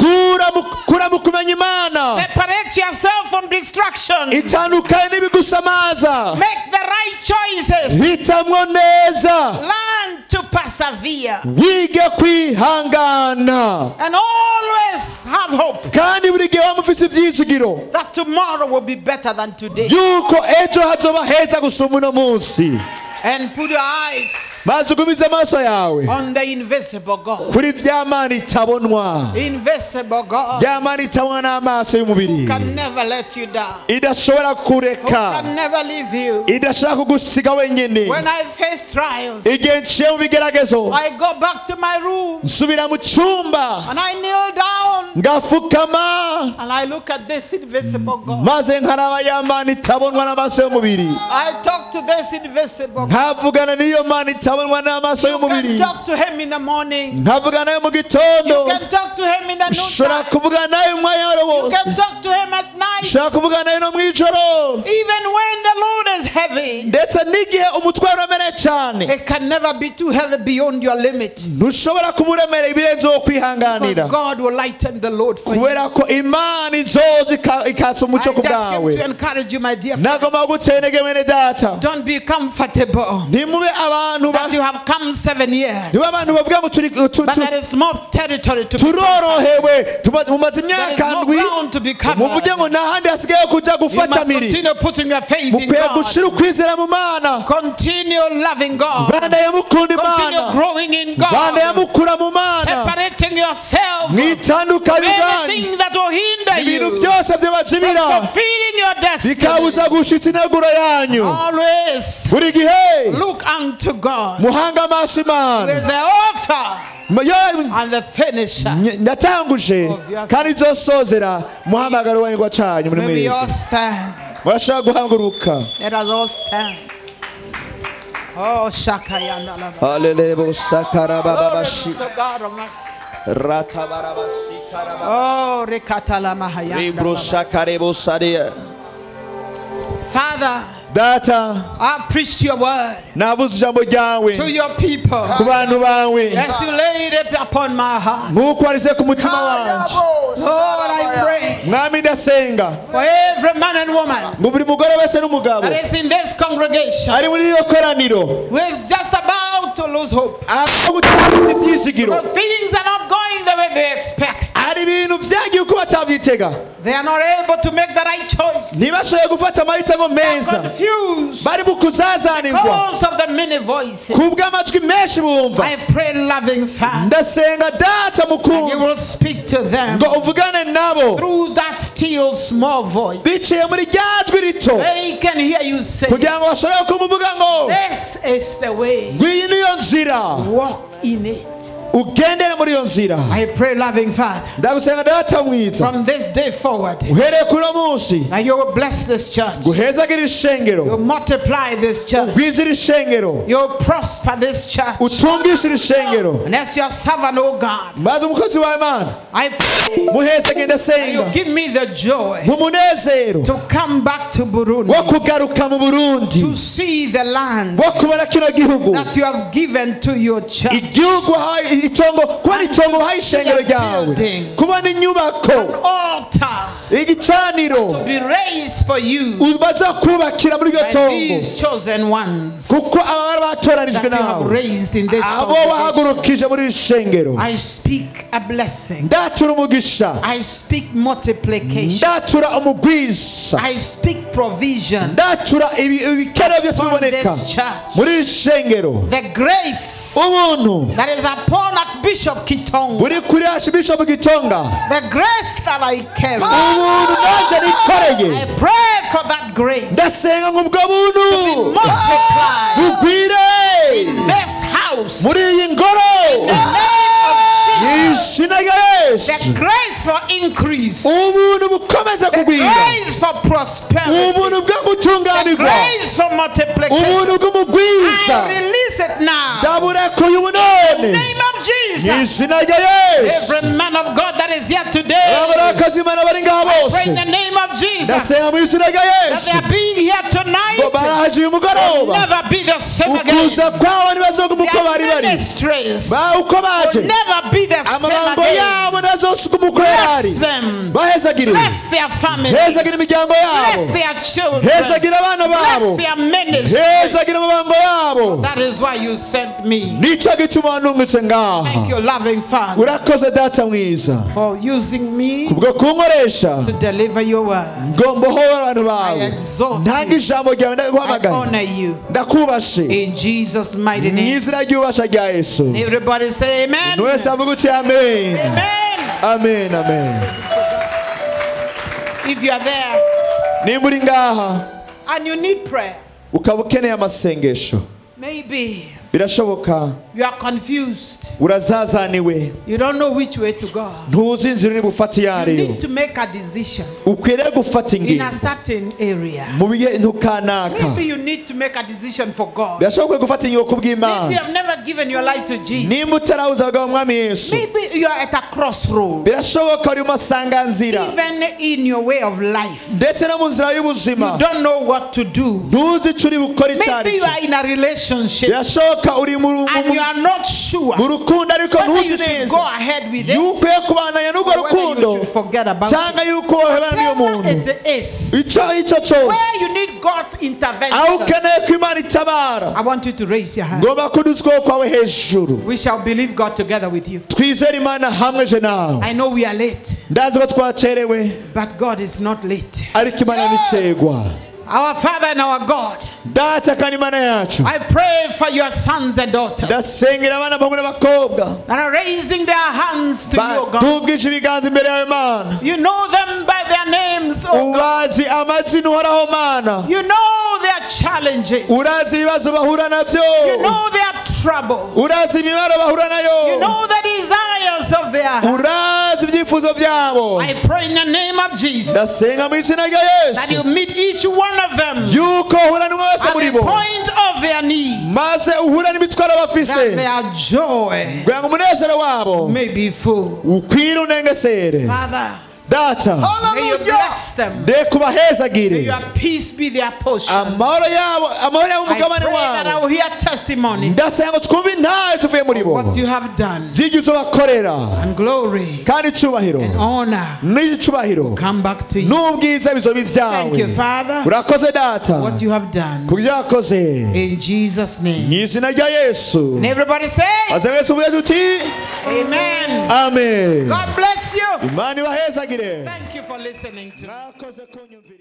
kura mu kumenya imana Separate yourself from distraction. itandukanye n'ibigusamaza Make the right choices. hitamwo neza Learn to persevere. wige kwihangana And always have hope kandi buri gihe waba ufite ibyizigiro that tomorrow will be better than today. yuko ejo hazoba heza gusumba uno munsi And put your eyes maze ugumize amaso yawe on the invisible God. kuri bya mana itabonwa Invisible God bya mana itabonwa n'amaso y'umubiri can never let you down. idashobora Who kureka can never leave you. idashaka kugusiga wenyine When I face trials, igihe nciye mu bigeragezo I go back to my room nsubira mu cyumba and I kneel down ngafukama and I look at this invisible God. maze nkaraba ya mana itabonwa n'amaso y'umubiri I talk to this invisible God. nkavugana n'iyo mana itabonwa n'amaso You y'umubiri can talk to him in the morning. nkavugana nayo mu gitondo You can talk to him in the nshobora noontime. kuvugana nayo umwanya wari You wose can talk to him at night. nshobora kuvugana nayo no mu ijoro Even when the load is heavy, ndetse n'igihe umutwaro uremereye cyane it can never be too heavy beyond your limit. ntushobora kuba uremereye ibirenze wo kwihanganira Because God will lighten the load for you. kubera ko imana izoza ikatsa umucyo I ku just came bwawe to encourage you, my dear friend. nagomba gutendege mwene data Don't be comfortable ntimube abantu that you have come 7 years. niba abantu bavuga ngo But there is more territory to be covered. turorohewe mumaze There is imyaka more ndwi ground to be covered. muvuge ngo nta handi hasigaye kujya You gufata must miri continue putting your faith in mukwiye God. gushyira ukwizera mu mana Continue loving God. banda yamukunda Continue imana growing in banda God. yamukura mu mana Separating yourself from mwitandukanye zanyu anything that will hinder ibintu you byose byabazimira from fulfilling your destiny. bikabuza gushitsa intego yanyu Always buri gihe look unto God, muhanga amaso imana with the author and the finisher. ndatanguje kandi nzosozera muhamagaro wanyu gwacanyu muri May we mwebwe all stand. murashobora guhanguruka Let us all stand. Oh, Shakayanda Lava. haleluya bosakara bababashi Glory to God Almighty. ratabarabashi Oh, Rekatala Mahayanda libro Lava. shakare bosaria Father, data I preached your word navuze ijambo ryawe to your people ku bantu bawe as you laid it upon my heart. nk'uko warize ku mutima wanje. Lord, I pray mwami ndasenga for every man and woman ngo buri mugore wese n'umugabo that is in this congregation ari muri iyo koraniro who is just about to lose hope. aho gutanga ibyizigiro, So things are not going the way they expect. hari ibintu byagiye uko batabyitega, They are not able to make the right choice. ntibashoboye gufata amahitamo They are meza, confused bari bukuzazanirwa because of the many voices. kubw'amajwi menshi bumva. I pray, loving Father, ndasenga data you mukuru will speak to them ngo uvugane nabo through that still small voice. biciye muri rya jwi rito They can hear you say, kugira ngo bashobore kumuvuga ngo this is the way. ngw'iyi niyo nzira Walk in it. ugendere muri iyo nzira. I pray, loving Father, ndagusenga data mwiza from this day forward, uhereye kuri uno munsi that you will bless this church. guhezagire ishengero, You'll multiply this church. ugwizire ishengero, You'll prosper this church. utungishe ishengero, And as your servant, oh God, maze umukozi wawe Mana I pray muhezagire that ndasenga you give me the joy mu munezero to come back to Burundi, wo kugaruka mu Burundi, to see the land wo kubona kino gihugu, that you have given to your church. igihugu wahaye itongo, kubona itongo wahaye ishengero ryawe, kubona inyubako, Altar igicaniro be raised for you baza kubakira muri iryo by tongo, these chosen ones kuko aba bari batoranijwe that you have nawe, raised in this abo congregation. wahagurukije muri iri shengero. I speak a blessing. ndatura umugisha, I speak multiplication. ndatura umugwiza, I speak provision ndatura ibikere byose upon biboneka this church. muri iri shengero. The grace ubuntu that is upon Bishop Kitonga. buri kuri Archbishop Kitonga, The grace that I carry. ubuntu nanjye nikoreye, I pray for that grace ndasenga ngo ubwo buntu multiplied bugwire in this house. muri iyi ngoro In the name of Jesus. izina rya Yesu. The grace for increase. ubuntu bukomeze The kugwira, grace for prosperity. ubuntu bwo The gutunganirwa, grace for multiplication. ubuntu bw'umugwiza, I release it now. ndaburekuye ubu In the none name of mu Jesus. izina rya Yesu. Every man of God that is here today, abarakazi Imana bari ngaha pray in bose, the name of Jesus, that ndasenga mu izina rya Yesu they are being here tonight ngo baraje uyu will mugoroba, never be the same again. ukuza kwabo ntibazoguma uko bari Their bari, ministries uko will baje never be the same amagambo again. yabo ntazosuguma uko yari. Bless them. bahezagire, Bless their families. hezagire imiryango yabo, Bless their children. hezagire abana babo, Bless their ministry. hezagire amabango yabo. That is why you sent me. nicyo gituma wanungutse ngaha. Thank you, loving Father, urakoze data mwiza for using me kubwo kunkoresha to deliver your word. ngo mbohore abantu I bawe, exalt ntanga you. ijambo ryawe I ndaguhamagaye, honor you. ndakubashe In Jesus' mighty mu name. izina ry'ububasha rya Yesu. Everybody say amen. buri wese avuga uti amen, Amen. amen, amen. If you are there nimba uri ngaha and you need prayer, ukaba ukeneye amasengesho, maybe birashoboka you are confused. urazazaniwe, You don't know which way to go. ntuzi inzira uri bufate iyo You ariyo, need to make a decision ukwiriye gufata in ingingo a certain area. mu bintu kanaka. Maybe you need to make a decision for God. birashoboka gufata ingingo ku Maybe you bw'Imana. have never given your life to Jesus. nimba utarahuza abagabo mwami Yesu, Maybe you are at a crossroad. birashoboka uri mu masanganzira Even in your way of life, ndetse no mu nzira you y'ubuzima, don't know what to do. ntuzi icyo uri bukora icyo Maybe ari you cyo. are in a relationship birashoboka uri mu and you are not sure rukundo ariko whether ntuzi you should neza go ahead with it yuko ukwiye kubandanya n'urwo or whether rukundo you should forget about cyangwa it. yuko wohebana n'uyo Whatever muntu. it is, icyo cyose where you need God's aho intervention, ukeneye ko Imana itabara, I want you to raise your hand. ngomba kuduza ukuboko kwawe hejuru, We shall believe God together with you. twizere Imana hamwe je nawe. I know we are late, ndazi ko twacerewe but God is not late. ariko Imana nticegwa. Our Father and our God, data kandi Imana yacu, I pray for your sons and daughters ndasengera abana b'abahungu n'abakobwa that are raising their hands to you, God. badugije ibiganza imbere yawe Mana, You know them by their names, oh God. ubazi amazina uhoraho Mana, You know their challenges. urazi ibibazo bahura You nabyo, know their trouble. urazi imibabaro bahura You nayo, know the desires of their heart. urazi ibyifuzo byabo. I pray in the name of Jesus ndasenga mu izina rya that you Yesu meet each one of them yuko uhura n'umwe wese at muri the bo, point of their need, maze uhura n'imitwaro that bafise, their joy kugira ngo umunezero wabo may be full. ukwire unengesere. Father, data May you bless them. de May kubahezagire your peace be their portion. amahoro yabo I umugabane pray that I wabo will hear testimonies ndasanga ngo twumve intahe tuvuye muri of bo what you have done. by'ibyo bakorera And glory kandi icyubahiro and honor n'icyubahiro come back to you. n'ubwiza bizoba Thank you, ibyawe Father, urakoze data what you have done. ku byo wakoze In Jesus' name. mu izina rya yesu And everybody say, maze wese uvuge tuti Amen. amen God bless you. imana ibahezagire Thank you for listening to me. mwakoze kunyumvira